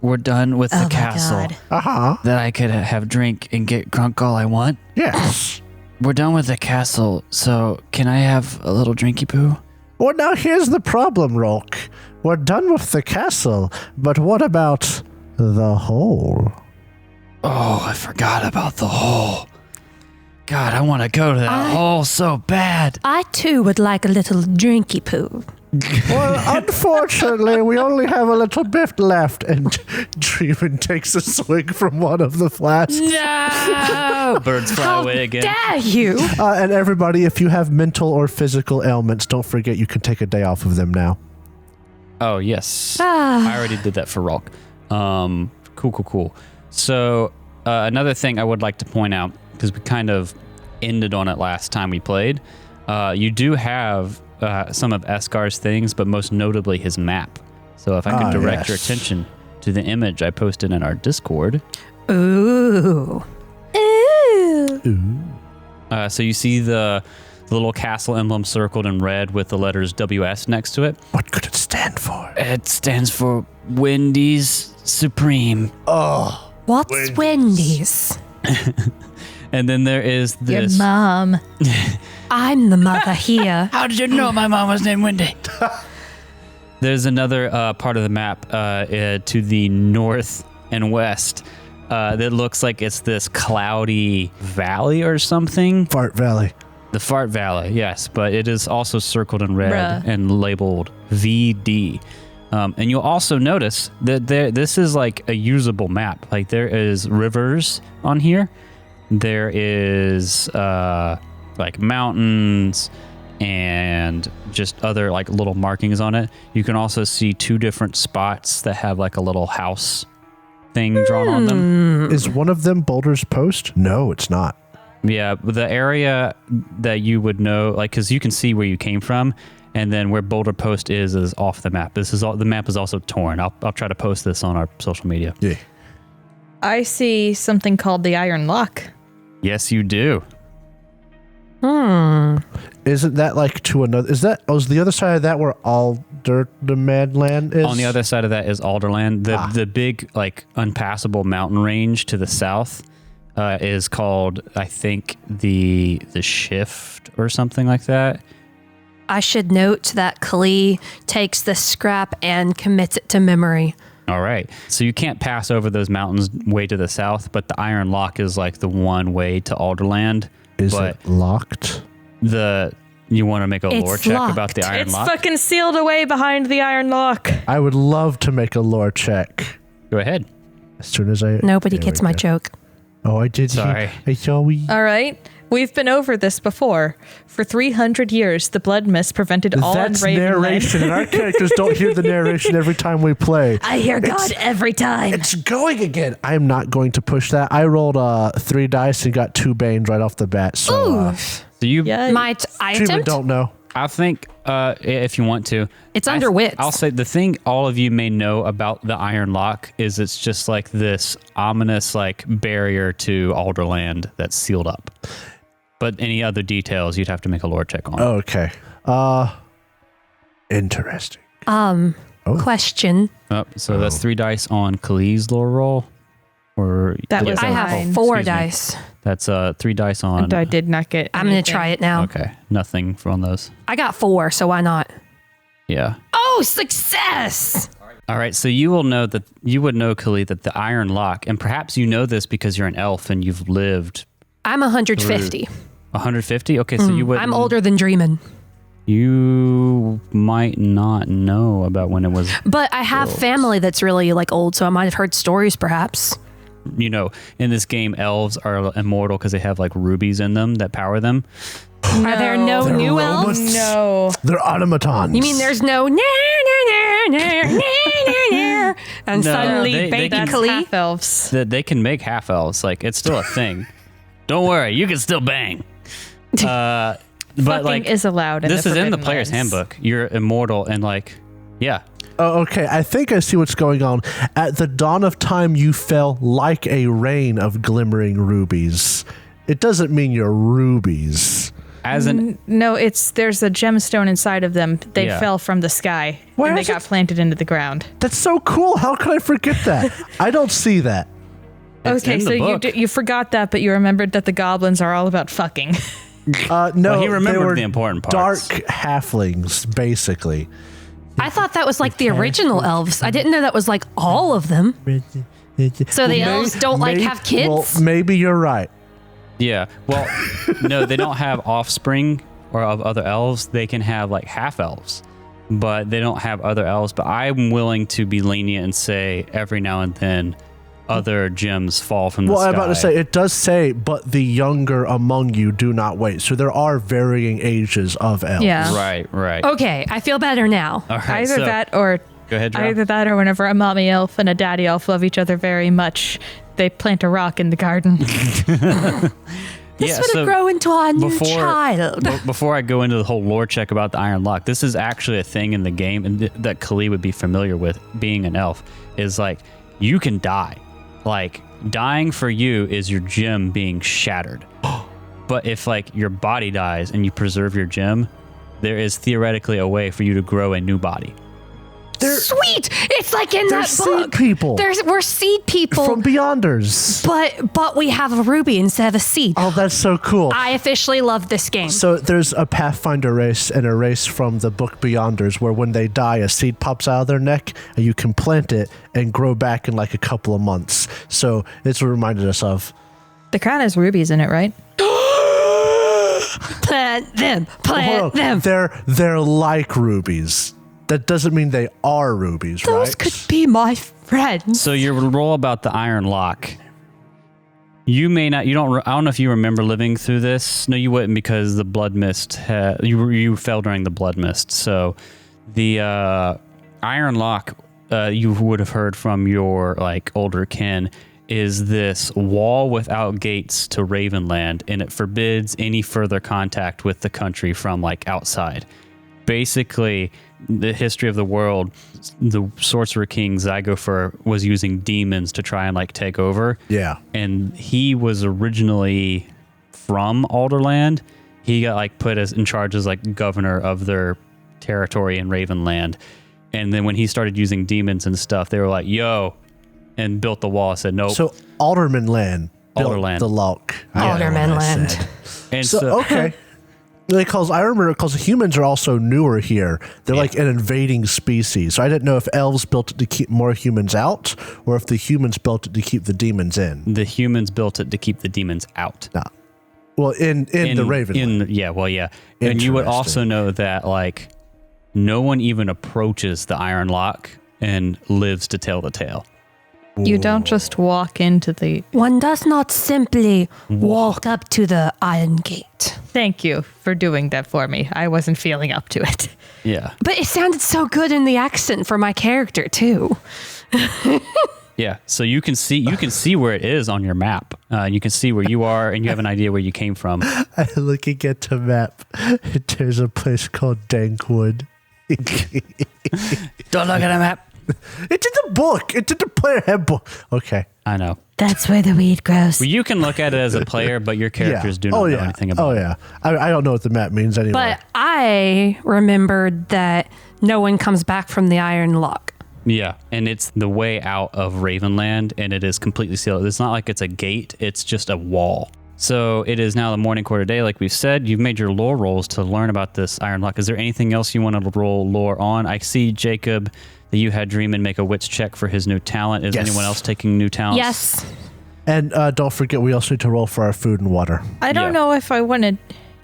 S3: were done with the
S6: Oh my
S3: castle
S6: God.
S4: Uh-huh.
S3: that I could have drink and get drunk all I want.
S4: Yes.
S3: We're done with the castle, so can I have a little drinky poo?
S4: Well, now here's the problem, Rolk. We're done with the castle, but what about the hole?
S3: Oh, I forgot about the hole. God, I want to go to that hole so bad.
S5: I too would like a little drinky poo.
S4: Well, unfortunately, we only have a little bit left, and Dreamin' takes a swig from one of the flasks.
S3: No! Birds fly
S5: How
S3: away again.
S5: dare you?
S4: And everybody, if you have mental or physical ailments, don't forget you can take a day off of them now.
S3: Oh, yes.
S5: Ah.
S3: I already did that for Rolk. Cool. So, another thing I would like to point out, because we kind of ended on it last time we played, you do have some of Eskar's things, but most notably his map. So if I could direct your attention to the image I posted in our Discord.
S5: Ooh.
S3: So you see the little castle emblem circled in red with the letters WS next to it.
S4: What could it stand for?
S3: It stands for Wendy's Supreme.
S4: Oh.
S5: What's Wendy's?
S3: And then there is
S6: Your
S3: this.
S6: mom.
S5: I'm the mother here.
S3: How did you know my mom was named Wendy? There's another part of the map to the north and west that looks like it's this cloudy valley or something.
S4: Fart Valley.
S3: The Fart Valley, yes, but it is also circled in red
S2: Bruh.
S3: and labeled VD. And you'll also notice that this is like a usable map. Like there is rivers on here. There is like mountains and just other like little markings on it. You can also see two different spots that have like a little house thing drawn on them.
S4: Is one of them Boulder's Post? No, it's not.
S3: Yeah, the area that you would know, like, because you can see where you came from, and then where Boulder Post is off the map. This is all. The map is also torn. I'll try to post this on our social media.
S4: Yeah.
S2: I see something called the Iron Lock.
S3: Yes, you do.
S4: Isn't that like to another? Is the other side of that where Alderman land is?
S3: On the other side of that is Alderland. The big like unpassable mountain range to the south is called, I think, the Shift or something like that.
S5: I should note that Klee takes the scrap and commits it to memory.
S3: All right. So you can't pass over those mountains way to the south, but the Iron Lock is like the one way to Alderland.
S4: Is
S3: but
S4: it locked?
S3: You want to make a
S5: It's
S3: lore check
S5: locked.
S3: about the Iron
S2: It's
S3: Lock?
S2: fucking sealed away behind the Iron Lock.
S4: I would love to make a lore check
S3: Go ahead.
S4: as soon as I.
S5: Nobody
S4: There
S5: gets
S4: we
S5: my
S4: go.
S5: joke.
S4: Oh, I did.
S3: Sorry.
S4: I saw we.
S2: All right. We've been over this before. For 300 years, the blood mist prevented all
S4: That's
S2: Raven
S4: narration, and our characters don't hear the narration every time we play.
S6: I hear God every time.
S4: It's going again. I'm not going to push that. I rolled 3 dice and got 2 Banes right off the bat. So
S3: So you,
S2: Yeah.
S5: Might I
S4: Treatment
S5: attempt?
S4: don't know.
S3: I think, if you want to,
S5: It's under wits.
S3: I'll say the thing all of you may know about the Iron Lock is it's just like this ominous like barrier to Alderland that's sealed up. But any other details, you'd have to make a lore check on.
S4: Okay. Interesting.
S5: Question.
S3: So that's 3 dice on Kali's lore roll. Or
S2: That was
S5: I have
S2: mine.
S5: 4
S3: Excuse me.
S5: dice.
S3: That's 3 dice on.
S2: And I did not get.
S5: I'm going to
S2: anything.
S5: try it now.
S3: Okay, nothing from those.
S5: I got 4, so why not?
S3: Yeah.
S5: Oh, success!
S3: All right, so you will know that you would know, Kali, that the iron lock, and perhaps you know this because you're an elf and you've lived
S5: I'm 150.
S3: 150. Okay, so you would.
S5: I'm older than Dreamin'.
S3: You might not know about when it was.
S5: But I have family that's really like old, so I might have heard stories perhaps.
S3: You know, in this game, elves are immortal because they have like rubies in them that power them.
S5: Are there no
S4: They're
S5: new
S4: robots.
S5: elves?
S2: No.
S4: They're automatons.
S5: You mean there's no and suddenly
S3: they
S5: baby
S3: can-
S2: That's
S5: Kali?
S2: half elves.
S3: That they can make half elves. Like it's still a thing. Don't worry, you can still bang. But
S2: Fucking
S3: like
S2: is allowed.
S3: this is in the
S2: Forbidden
S3: player's
S2: Lands.
S3: handbook. You're immortal and like, yeah.
S4: Oh, okay. I think I see what's going on. At the dawn of time, you fell like a rain of glimmering rubies. It doesn't mean you're rubies.
S3: As an
S2: No, there's a gemstone inside of them. They
S3: Yeah.
S2: fell from the sky
S4: Where
S2: and they
S4: is
S2: got
S4: it?
S2: planted into the ground.
S4: That's so cool. How could I forget that? I don't see that.
S3: It's
S2: Okay,
S3: in the
S2: so
S3: book.
S2: you forgot that, but you remembered that the goblins are all about fucking.
S4: No,
S3: Well, he
S4: they
S3: remembered
S4: were
S3: the important
S4: dark
S3: parts.
S4: halflings, basically.
S5: I thought that was like the original elves. I didn't know that was like all of them. So the elves don't like have kids?
S4: Well, maybe you're right.
S3: Yeah. Well, no, they don't have offspring or of other elves. They can have like half elves, but they don't have other elves. But I'm willing to be lenient and say every now and then other gems fall from the
S4: Well,
S3: sky.
S4: I'm about to say, it does say, but the younger among you do not wait. So there are varying ages of elves.
S2: Yeah.
S3: Right.
S5: Okay, I feel better now.
S3: All right.
S2: Either
S3: so,
S2: that or
S3: Go ahead, Joe.
S2: either that or whenever a mommy elf and a daddy elf love each other very much, they plant a rock in the garden.
S5: This
S3: Yeah,
S5: would
S3: so
S5: grow into a new child.
S3: Before I go into the whole lore check about the Iron Lock, this is actually a thing in the game and that Kali would be familiar with, being an elf, is like you can die. Like dying for you is your gem being shattered. But if like your body dies and you preserve your gem, there is theoretically a way for you to grow a new body.
S5: Sweet! It's like in
S4: They're
S5: that
S4: seed
S5: book.
S4: people.
S5: We're seed people,
S4: From Beyonders.
S5: but we have a ruby instead of a seed.
S4: Oh, that's so cool.
S5: I officially love this game.
S4: So there's a Pathfinder race and a race from the book Beyonders where when they die, a seed pops out of their neck and you can plant it and grow back in like a couple of months. So it's what reminded us of.
S2: The crown has rubies in it, right?
S5: Plant them,
S4: Hold
S5: plant
S4: on.
S5: them.
S4: They're like rubies. That doesn't mean they are rubies,
S5: Those
S4: right?
S5: could be my friends.
S3: So your roll about the Iron Lock. You may not. You don't. I don't know if you remember living through this. No, you wouldn't because the blood mist. You fell during the blood mist. So the Iron Lock. You would have heard from your like older kin. Is this wall without gates to Ravenland, and it forbids any further contact with the country from like outside. Basically, the history of the world, the Sorcerer King Zygofer was using demons to try and like take over.
S4: Yeah.
S3: And he was originally from Alderland. He got like put as in charge as like governor of their territory in Ravenland. And then when he started using demons and stuff, they were like, "Yo," and built the wall. Said nope.
S4: So Alderman Land built
S3: Alderland.
S4: the lock. I know what
S5: Alderman
S4: I
S5: Land.
S4: said.
S3: and
S4: So okay. Because I remember, because humans are also newer here. They're like an invading species. So I didn't know if elves built it to keep more humans out, or if the humans built it to keep the demons in.
S3: the humans built it to keep the demons out.
S4: Nah. Well, in the Raven.
S3: Yeah. And you would also know that like no one even approaches the Iron Lock and lives to tell the tale.
S2: You don't just walk into the.
S5: One does not simply walk up to the Iron Gate.
S2: Thank you for doing that for me. I wasn't feeling up to it.
S3: Yeah.
S5: But it sounded so good in the accent for my character too.
S3: Yeah. So you can see where it is on your map. You can see where you are and you have an idea where you came from.
S4: I'm looking at the map. There's a place called Dankwood.
S3: Don't look at a map.
S4: It's in the book. It's in the player handbook. Okay.
S3: I know.
S6: That's where the weed grows.
S3: Well, you can look at it as a player, but your characters do not know anything about it.
S4: I don't know what the map means anyway.
S5: But I remembered that no one comes back from the Iron Lock.
S3: Yeah, and it's the way out of Ravenland, and it is completely sealed. It's not like it's a gate, it's just a wall. So it is now the morning quarter day, like we've said. You've made your lore rolls to learn about this Iron Lock. Is there anything else you want to roll lore on? I see, Jacob, that you had Dreamin make a wits check for his new talent. Is anyone else taking new talents?
S5: Yes.
S4: And don't forget, we also need to roll for our food and water.
S2: I don't know if I want to.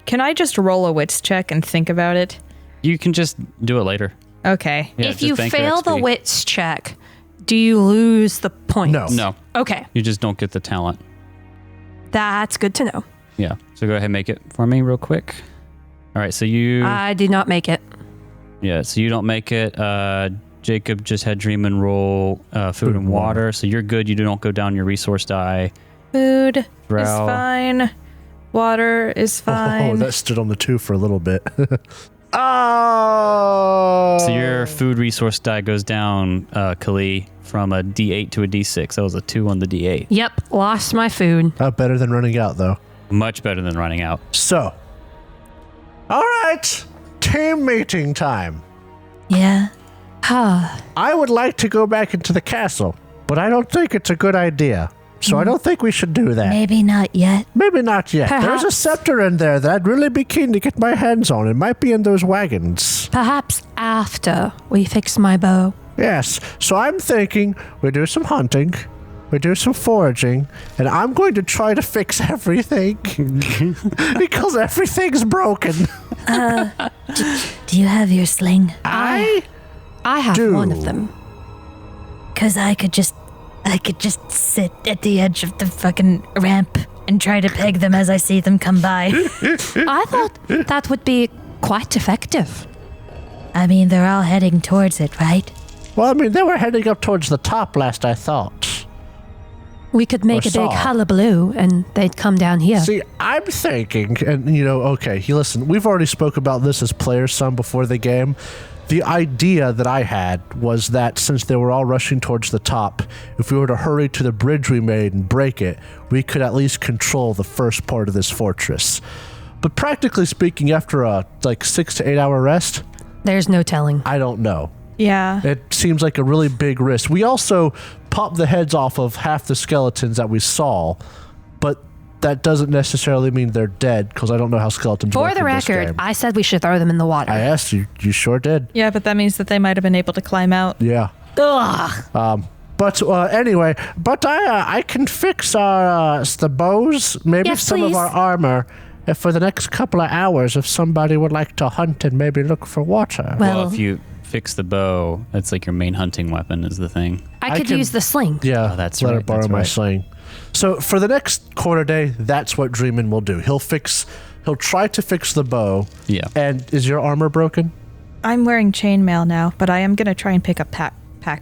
S2: Can I just roll a wits check and think about it?
S3: You can just do it later.
S2: Okay.
S3: Yeah,
S5: If
S3: just
S5: you
S3: bank your
S5: fail the
S3: XP.
S5: wits check, do you lose the points?
S4: No.
S3: No,
S5: Okay.
S3: you just don't get the talent.
S5: That's good to know.
S3: Yeah. So go ahead and make it for me real quick. All right. So you.
S5: I did not make it.
S3: Yeah. So you don't make it. Jacob just had Dream and roll food and water. So you're good. You don't go down your resource die.
S2: Food is
S3: Drow.
S2: fine. Water is fine.
S4: Oh, that stood on the 2 for a little bit. Oh!
S3: So your food resource die goes down, Kali, from a D8 to a D6. That was a 2 on the D8.
S5: Yep. Lost my food.
S4: Better than running out, though.
S3: Much better than running out.
S4: So, all right, team meeting time.
S6: Yeah.
S4: I would like to go back into the castle, but I don't think it's a good idea. So I don't think we should do that.
S6: Maybe not yet.
S4: Maybe not yet. There's a
S5: Perhaps.
S4: scepter in there that I'd really be keen to get my hands on. It might be in those wagons.
S5: Perhaps after we fix my bow.
S4: Yes. So I'm thinking we do some hunting, we do some foraging, and I'm going to try to fix everything because everything's broken.
S6: Do you have your sling?
S4: I
S5: I have
S4: do.
S5: one of them.
S6: Because I could just sit at the edge of the fucking ramp and try to peg them as I see them come by.
S5: I thought that would be quite effective.
S6: I mean, they're all heading towards it, right?
S4: Well, I mean, they were heading up towards the top last I thought.
S5: We could make
S4: Or
S5: a big
S4: saw.
S5: hullabaloo and they'd come down here.
S4: See, I'm thinking, and okay, listen, we've already spoke about this as players some before the game. The idea that I had was that since they were all rushing towards the top, if we were to hurry to the bridge we made and break it, we could at least control the first part of this fortress. But practically speaking, after a 6 to 8 hour rest,
S5: There's no telling.
S4: I don't know.
S2: Yeah.
S4: It seems like a really big risk. We also popped the heads off of half the skeletons that we saw, but that doesn't necessarily mean they're dead, because I don't know how skeletons
S5: For
S4: work
S5: the
S4: in this
S5: record,
S4: game.
S5: I said we should throw them in the water.
S4: I asked you. You sure did.
S2: Yeah, but that means that they might have been able to climb out.
S4: Yeah.
S5: Ugh.
S4: But anyway, I can fix our the bows, maybe
S5: Yes,
S4: some
S5: please.
S4: of our armor, for the next couple of hours if somebody would like to hunt and maybe look for water.
S5: Well,
S3: If you fix the bow, that's like your main hunting weapon is the thing.
S5: I could
S4: can-
S5: use the sling.
S4: Yeah,
S3: Oh, that's
S4: let her
S3: right,
S4: borrow
S3: that's
S4: my
S3: right.
S4: sling. So for the next quarter day, that's what Dreamin will do. He'll try to fix the bow.
S3: Yeah.
S4: And is your armor broken?
S2: I'm wearing chainmail now, but I am going to try and pick up pack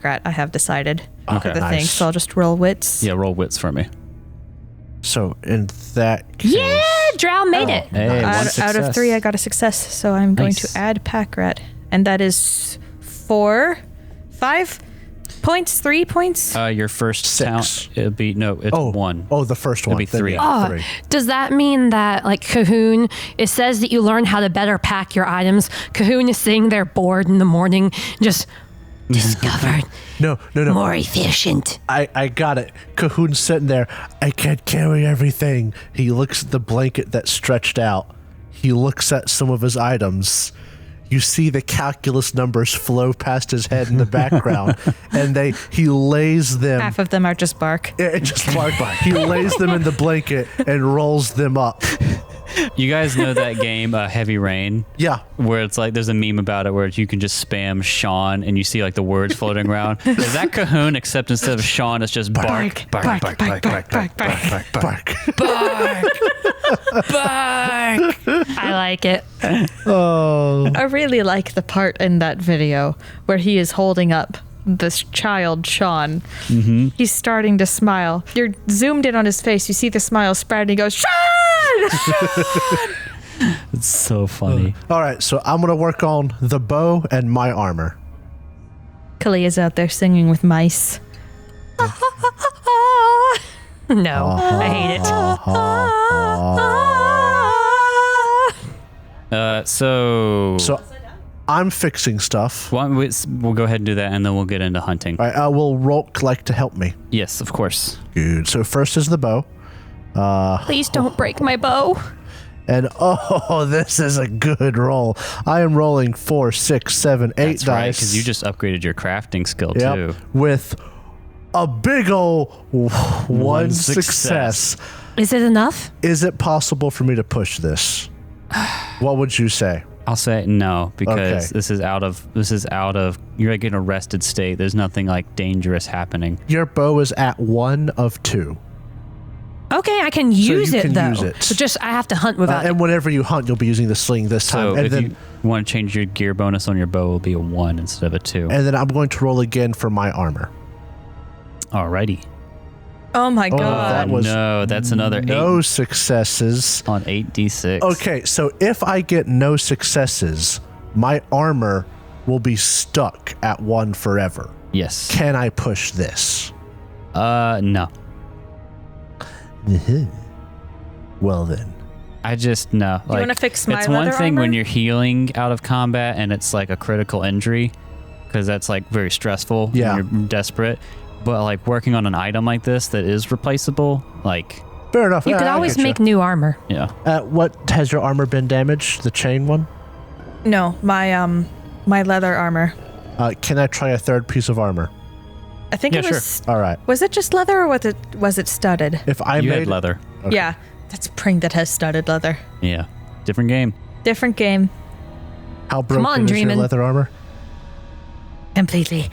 S2: rat, I have decided.
S3: Okay.
S2: For the thing,
S4: Nice.
S2: so I'll just roll wits.
S3: Yeah, roll wits for me.
S4: So in that case,
S5: Yeah, Drow made it.
S3: Hey,
S2: Out of 3, I got a success, so I'm going
S3: Nice.
S2: to add pack rat. And that is 5 points, 3 points.
S3: Your first
S4: 6.
S3: talent, it'll be, no, it's 1.
S4: Oh, the first one.
S3: be
S4: Then
S3: 3.
S4: yeah,
S5: Oh,
S4: 3.
S5: does that mean that, like Cahoon, it says that you learn how to better pack your items? Cahoon is sitting there bored in the morning, just
S6: Discovered.
S4: No.
S6: More efficient.
S4: I got it. Cahoon's sitting there. I can't carry everything. He looks at the blanket that's stretched out. He looks at some of his items. You see the calculus numbers flow past his head in the background, and he lays them.
S2: Half of them are just bark.
S4: It just bark. He lays them in the blanket and rolls them up.
S3: You guys know that game, Heavy Rain?
S4: Yeah.
S3: Where it's like, there's a meme about it where you can just spam Sean and you see like the words floating around. Is that Cahoon, except instead of Sean, it's just bark, bark, bark, bark, bark, bark, bark, bark, bark.
S4: Bark.
S5: I like it.
S2: I really like the part in that video where he is holding up this child, Sean.
S3: Mm-hmm.
S2: He's starting to smile. You're zoomed in on his face. You see the smile spread, and he goes, Sean!
S3: It's so funny.
S4: All right, so I'm going to work on the bow and my armor.
S2: Kali is out there singing with mice.
S5: No, I hate it.
S3: So
S4: I'm fixing stuff.
S3: we'll go ahead and do that, and then we'll get into hunting.
S4: All right, I will Rolk like to help me.
S3: Yes, of course.
S4: Good. So first is the bow.
S5: Please don't break my bow.
S4: And this is a good roll. I am rolling 4, 6, 7, 8
S3: That's right,
S4: dice.
S3: because you just upgraded your crafting skill
S4: Yep,
S3: too.
S4: with a big ol' one success.
S5: Is it enough?
S4: Is it possible for me to push this? What would you say?
S3: I'll say no, because
S4: Okay.
S3: this is out of you're like in an arrested state. There's nothing like dangerous happening.
S4: Your bow is at 1 of 2.
S5: Okay, I can use
S4: you
S5: it
S4: can
S5: though.
S4: use it.
S5: So just I have to hunt without it.
S4: And whenever you hunt, you'll be using the sling this time.
S3: So
S4: And
S3: if
S4: then,
S3: you want to change your gear bonus on your bow, it'll be a 1 instead of a 2.
S4: and then I'm going to roll again for my armor.
S3: Alrighty.
S2: Oh my god.
S4: that was
S3: no, that's another
S4: no
S3: 8
S4: successes.
S3: on 8d6.
S4: Okay, so if I get no successes, my armor will be stuck at 1 forever.
S3: Yes.
S4: Can I push this?
S3: No.
S4: Well then.
S3: I just no.
S2: You wanna fix my
S3: It's one
S2: leather
S3: thing when
S2: armor?
S3: you're healing out of combat and it's like a critical injury, because that's like very stressful.
S4: Yeah.
S3: When you're desperate. But like working on an item like this that is replaceable, like
S4: Fair enough.
S5: You
S4: Yeah,
S5: could
S4: I
S5: always
S4: getcha.
S5: make new armor.
S3: yeah.
S4: What has your armor been damaged? The chain one?
S2: No, my leather armor.
S4: Can I try a third piece of armor?
S2: I think
S3: Yeah,
S2: it
S3: sure.
S2: was.
S4: All right.
S2: Was it just leather or was it studded?
S4: If I
S3: You
S4: made
S3: had leather.
S2: Yeah, that's Pring that has studded leather.
S3: Yeah. Different game.
S2: Different game.
S4: how broken
S5: on,
S4: is your
S5: Dreamin'.
S4: leather armor?
S6: Completely.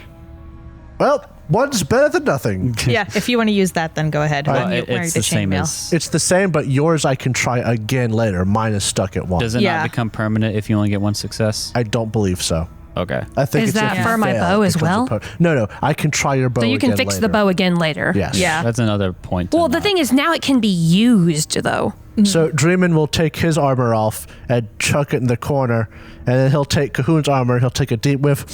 S4: Well, one's better than nothing.
S2: Yeah, if you want to use that, then go ahead.
S3: Well,
S2: When you wear
S3: it's
S2: the
S3: the same
S2: chainmail.
S3: as.
S4: It's the same, but yours I can try again later. Mine is stuck at 1.
S3: Does it
S2: Yeah.
S3: not become permanent if you only get 1 success?
S4: I don't believe so.
S3: Okay.
S4: I think
S5: Is
S4: it's
S5: that
S4: if you
S5: for my
S4: fail,
S5: bow
S4: it
S5: as
S4: becomes
S5: well?
S4: No. I can try your bow
S5: So you can
S4: again
S5: fix
S4: later.
S5: the bow again later.
S4: Yes.
S2: Yeah.
S3: That's another point. to
S5: Well, the
S3: note.
S5: thing is now it can be used though.
S4: So Dreamin will take his armor off and chuck it in the corner, and then he'll take Cahoon's armor. He'll take a deep whiff.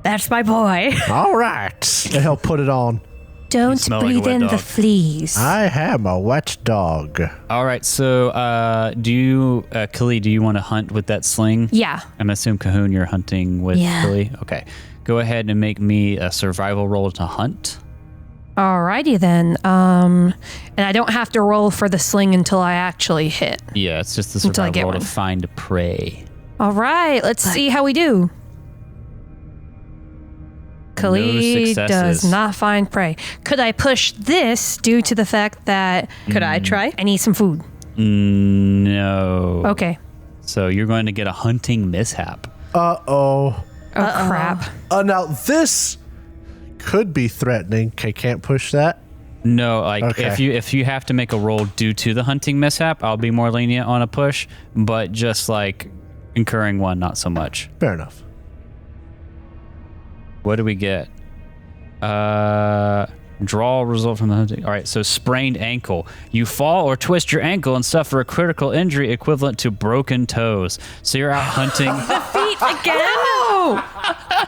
S2: That's my boy.
S4: All right, and he'll put it on.
S5: Don't
S3: smell like a
S5: breathe
S3: wet
S5: in the
S3: dog.
S5: fleas.
S4: I am a wet dog.
S3: All right. So, do you, Kali, do you want to hunt with that sling?
S5: Yeah.
S3: I'm assume Cahoon, you're hunting with
S6: Yeah.
S3: Kali. Okay. Go ahead and make me a survival roll to hunt.
S5: Alrighty then. And I don't have to roll for the sling until I actually hit.
S3: Yeah, it's just the
S5: Until I
S3: survival
S5: get
S3: roll
S5: one.
S3: to find prey.
S5: All right, let's see how we do. Kali
S3: successes.
S5: does not find prey. Could I push this due to the fact that
S2: Could I try?
S5: I need some food?
S3: No.
S5: Okay.
S3: So you're going to get a hunting mishap.
S4: Uh-oh.
S5: Oh, crap.
S4: Now this could be threatening. Okay, can't push that.
S3: No, like
S4: Okay.
S3: if you have to make a roll due to the hunting mishap, I'll be more lenient on a push, but just like incurring one, not so much.
S4: Fair enough.
S3: What do we get? Draw a result from the hunting. All right, so sprained ankle. You fall or twist your ankle and suffer a critical injury equivalent to broken toes. So you're out hunting.
S2: Feet again?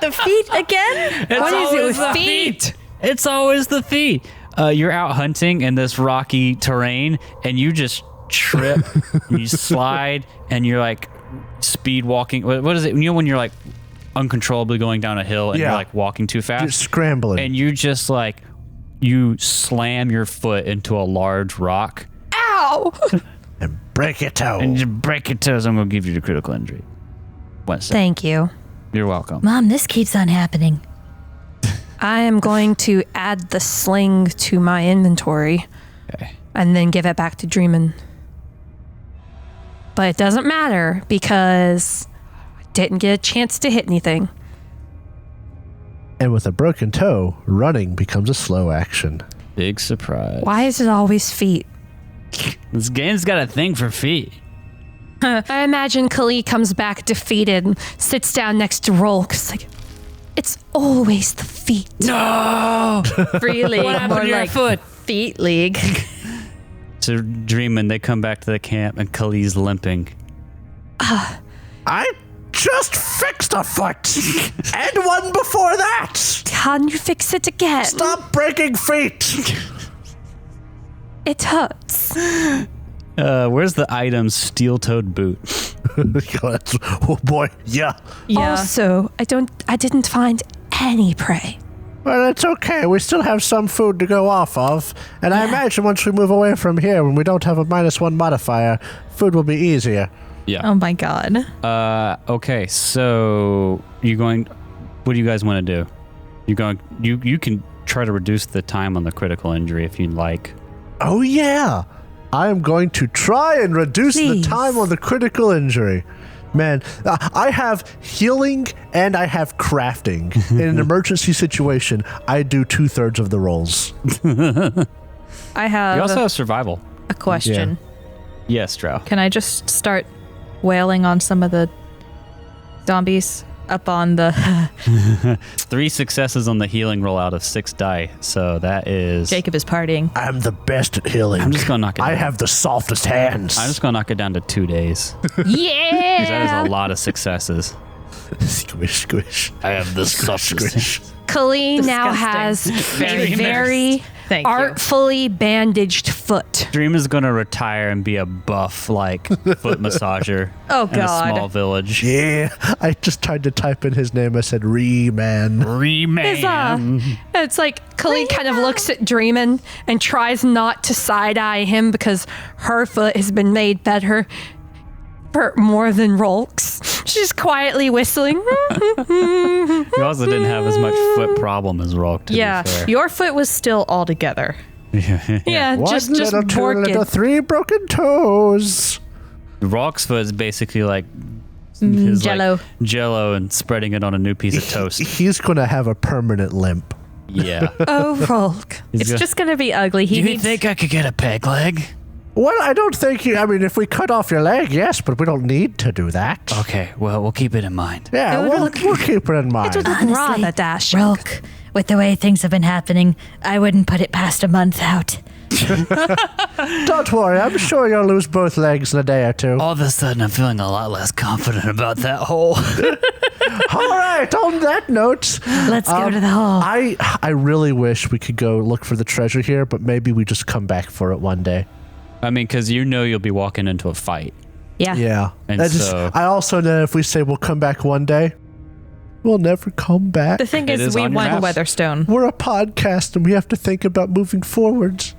S2: The feet again?
S5: What is it with
S3: the
S5: feet?
S3: It's always the feet. You're out hunting in this rocky terrain, and you just trip, and you slide, and you're like speed walking. What is it? You know when you're like uncontrollably going down a hill and
S4: Yeah.
S3: you're like walking too fast,
S4: You're scrambling.
S3: and you just like you slam your foot into a large rock
S5: Ow!
S4: and break your toe.
S3: and you break your toes. I'm gonna give you the critical injury. 1 second.
S5: Thank you.
S3: You're welcome.
S6: Mom, this keeps on happening.
S5: I am going to add the sling to my inventory
S3: Okay.
S5: and then give it back to Dreamin'. But it doesn't matter because I didn't get a chance to hit anything.
S4: And with a broken toe, running becomes a slow action.
S3: Big surprise.
S5: Why is it always feet?
S3: This game's got a thing for feet.
S5: I imagine Kali comes back defeated and sits down next to Rolk. It's like, it's always the feet.
S3: No.
S2: Free league.
S3: What happened
S2: more
S3: to your
S2: like
S3: foot?
S2: Feet league.
S3: So Dreamin', they come back to the camp and Kali's limping.
S4: I just fixed a foot. And one before that.
S5: Can you fix it again?
S4: Stop breaking feet.
S5: It hurts.
S3: Where's the item steel-toed boot?
S4: Oh boy, yeah.
S5: Also, I didn't find any prey.
S4: Well, it's okay. We still have some food to go off of. And I imagine once we move away from here, when we don't have a -1 modifier, food will be easier.
S3: Yeah.
S2: Oh my god.
S3: Okay, so what do you guys want to do? You can try to reduce the time on the critical injury if you'd like.
S4: Oh, yeah. I am going to try and reduce the time on the critical injury. Man, I have healing and I have crafting. In an emergency situation, I do 2/3 of the rolls.
S2: I have
S3: You also have survival.
S2: a question.
S3: Yes, Drow.
S2: Can I just start wailing on some of the zombies up on the
S3: 3 successes on the healing roll out of 6 die. So that is...
S2: Jacob is partying.
S4: I'm the best at healing.
S3: I'm just going to knock it down.
S4: I have the softest hands.
S3: I'm just going to knock it down to 2 days.
S5: Yeah.
S3: 'Cause that is a lot of successes.
S4: Squish, squish.
S3: I have the softest.
S5: Kali now has
S2: Disgusting.
S5: a very
S2: Thank you.
S5: artfully bandaged foot.
S3: Dream is going to retire and be a buff, like, foot massager
S2: Oh,
S3: in a
S2: God.
S3: small village.
S4: Yeah, I just tried to type in his name. I said, Re-man.
S5: It's like Kali kind of looks at Dreamin' and tries not to side-eye him because her foot has been made better for more than Rolk's. She's quietly whistling.
S3: You also didn't have as much foot problem as Rolk, to
S2: Yeah,
S3: be fair.
S2: your foot was still all together.
S5: Yeah,
S4: One
S5: just
S4: little, two
S5: work
S4: little,
S5: it.
S4: 3 broken toes.
S3: Rolk's foot is basically like his,
S2: Jell-O.
S3: like, Jell-O and spreading it on a new piece of toast.
S4: He's going to have a permanent limp.
S3: Yeah.
S5: Oh, Rolk.
S2: It's just gonna be ugly. He needs.
S3: I could get a peg leg?
S4: Well, I don't think I mean, if we cut off your leg, yes, but we don't need to do that.
S3: Okay, well, we'll keep it in mind.
S4: Yeah, we'll keep it in mind.
S6: Honestly,
S5: Rather dash.
S6: Rolk, with the way things have been happening, I wouldn't put it past a month out.
S4: Don't worry, I'm sure you'll lose both legs in a day or two.
S3: All of a sudden, I'm feeling a lot less confident about that hole.
S4: All right, on that note,
S6: Let's go to the hall.
S4: I really wish we could go look for the treasure here, but maybe we just come back for it one day.
S3: I mean, because you'll be walking into a fight.
S2: Yeah.
S4: Yeah.
S3: And so-
S4: I also know if we say we'll come back one day, we'll never come back.
S2: The thing
S3: It
S2: is,
S3: is
S2: we
S3: on your
S2: won
S3: map.
S2: Weatherstone.
S4: We're a podcast and we have to think about moving forwards.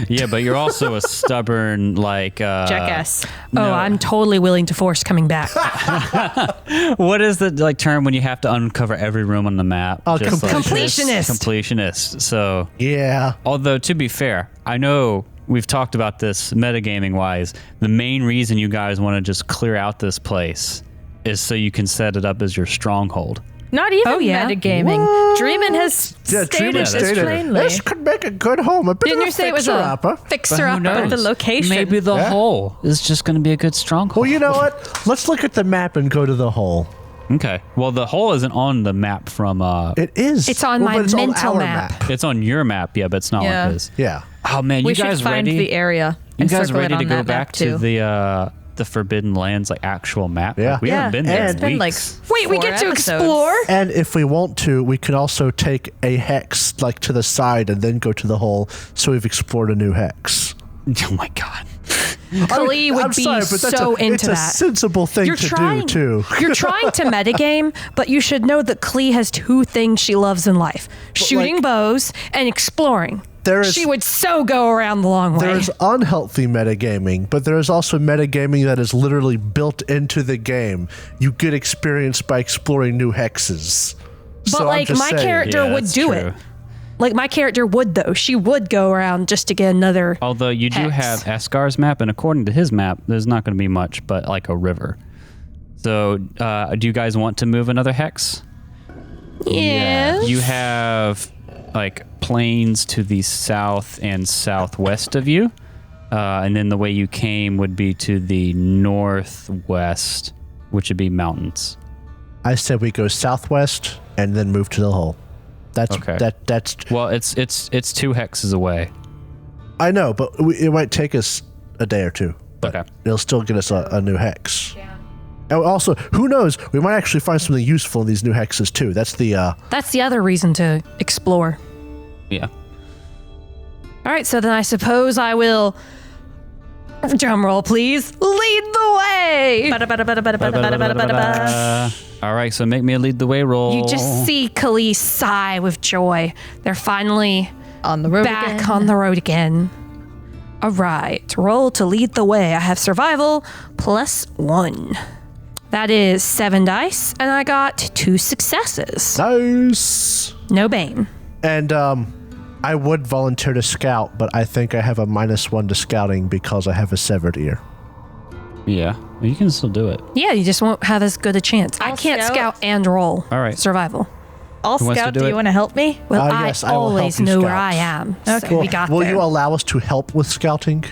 S3: Yeah, but you're also a stubborn, like...
S2: Jackass.
S5: Oh, I'm totally willing to force coming back.
S3: What is the term when you have to uncover every room on the map? Just like-
S5: Completionist.
S3: Completionist. So,
S4: Yeah.
S3: although to be fair, I know we've talked about this metagaming wise. The main reason you guys want to just clear out this place is so you can set it up as your stronghold.
S2: Not even
S5: Oh, yeah.
S2: metagaming. Dreamin' has stated
S4: Dreamin'
S2: this plainly.
S4: This could make a good home. A bit
S5: Didn't
S4: of
S5: you
S4: a
S5: say it was a
S4: fixer-upper.
S5: fixer-upper?
S2: But the location.
S3: Maybe the
S4: Yeah.
S3: hole is just going to be a good stronghold.
S4: Well, you know what? Let's look at the map and go to the hole.
S3: Okay. Well, the hole isn't on the map from...
S4: It is.
S5: It's on my
S4: but it's
S5: mental
S4: our
S5: map.
S3: it's on your map, yeah, but it's not
S2: Yeah.
S3: on his.
S4: Yeah.
S3: Oh, man,
S2: we
S3: you guys
S2: should find
S3: ready?
S2: the area.
S3: You
S2: and
S3: guys
S2: circle it
S3: ready to
S2: on
S3: go
S2: that
S3: back
S2: map
S3: to
S2: too.
S3: the Forbidden Lands, like, actual map?
S4: Yeah.
S3: Like, we haven't been there
S2: It's
S3: in
S2: been
S3: weeks.
S2: like
S5: Wait, we
S2: 4
S5: get to
S2: episodes.
S5: explore?
S4: And if we want to, we could also take a hex like to the side and then go to the hole. So we've explored a new hex.
S3: Oh, my God.
S5: Kali would be so into
S4: it's a
S5: that.
S4: sensible thing to do too.
S5: You're trying to metagame, but you should know that Klee has 2 things she loves in life: shooting
S4: like-
S5: bows and exploring.
S4: There is-
S5: She would so go around the long way.
S4: There's unhealthy metagaming, but there is also metagaming that is literally built into the game. You get experience by exploring new hexes.
S5: But
S4: So I'm
S5: like
S4: just
S5: my
S4: saying.
S5: character
S3: Yeah,
S5: would
S3: that's
S5: do
S3: true.
S5: it. Like my character would though. She would go around just to get another.
S3: Although you do
S5: Hex.
S3: have Eskar's map, and according to his map, there's not going to be much but like a river. So, do you guys want to move another hex?
S5: Yeah.
S3: You have like plains to the south and southwest of you, and then the way you came would be to the northwest, which would be mountains.
S4: I said we go southwest and then move to the hole. That's
S3: Okay.
S4: that's.
S3: Well, it's 2 hexes away.
S4: I know, but it might take us a day or two. But
S3: Okay.
S4: it'll still get us a new hex. And also, who knows? We might actually find something useful in these new hexes too. That's the
S5: other reason to explore.
S3: Yeah.
S5: All right, so then I suppose I will, drum roll please, lead the way.
S3: All right, so make me a lead the way roll.
S5: You just see Kali sigh with joy. They're finally
S2: On the road
S5: back
S2: again.
S5: on the road again. All right, roll to lead the way. I have survival +1. That is 7 dice, and I got 2 successes.
S4: nice.
S5: No bane.
S4: And I would volunteer to scout, but I think I have a -1 to scouting because I have a severed ear.
S3: Yeah, well, you can still do it.
S5: Yeah, you just won't have as good a chance. I
S2: I'll
S5: can't
S2: scout.
S5: scout and roll.
S3: All right.
S5: Survival.
S2: I'll
S3: Who wants to
S2: scout.
S3: do
S2: Do
S3: it?
S2: you want to help me?
S5: Well,
S4: Yes,
S5: I
S4: I will help
S5: always
S4: you
S5: know where
S4: scout.
S5: I am. So we got
S4: Will
S5: there.
S4: you allow us to help with scouting?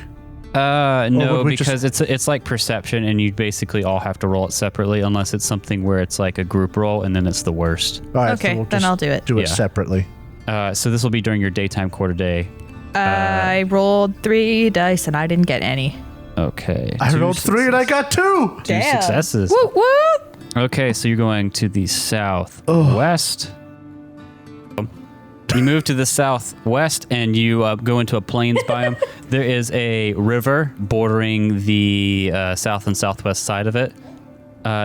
S3: No,
S4: would we
S3: because it's like perception, and you basically all have to roll it separately, unless it's something where it's like a group roll, and then it's the worst.
S4: All right,
S2: Okay,
S4: we'll
S2: then
S4: just
S2: I'll do it.
S4: Do it
S3: Yeah.
S4: separately.
S3: So this will be during your daytime quarter day.
S2: I rolled 3 dice and I didn't get any.
S3: Okay.
S4: I rolled 3 and I got 2.
S3: Two successes.
S5: Whoop, whoop.
S3: Okay, so you're going to the southwest. You move to the southwest and you go into a plains biome. There is a river bordering the south and southwest side of it.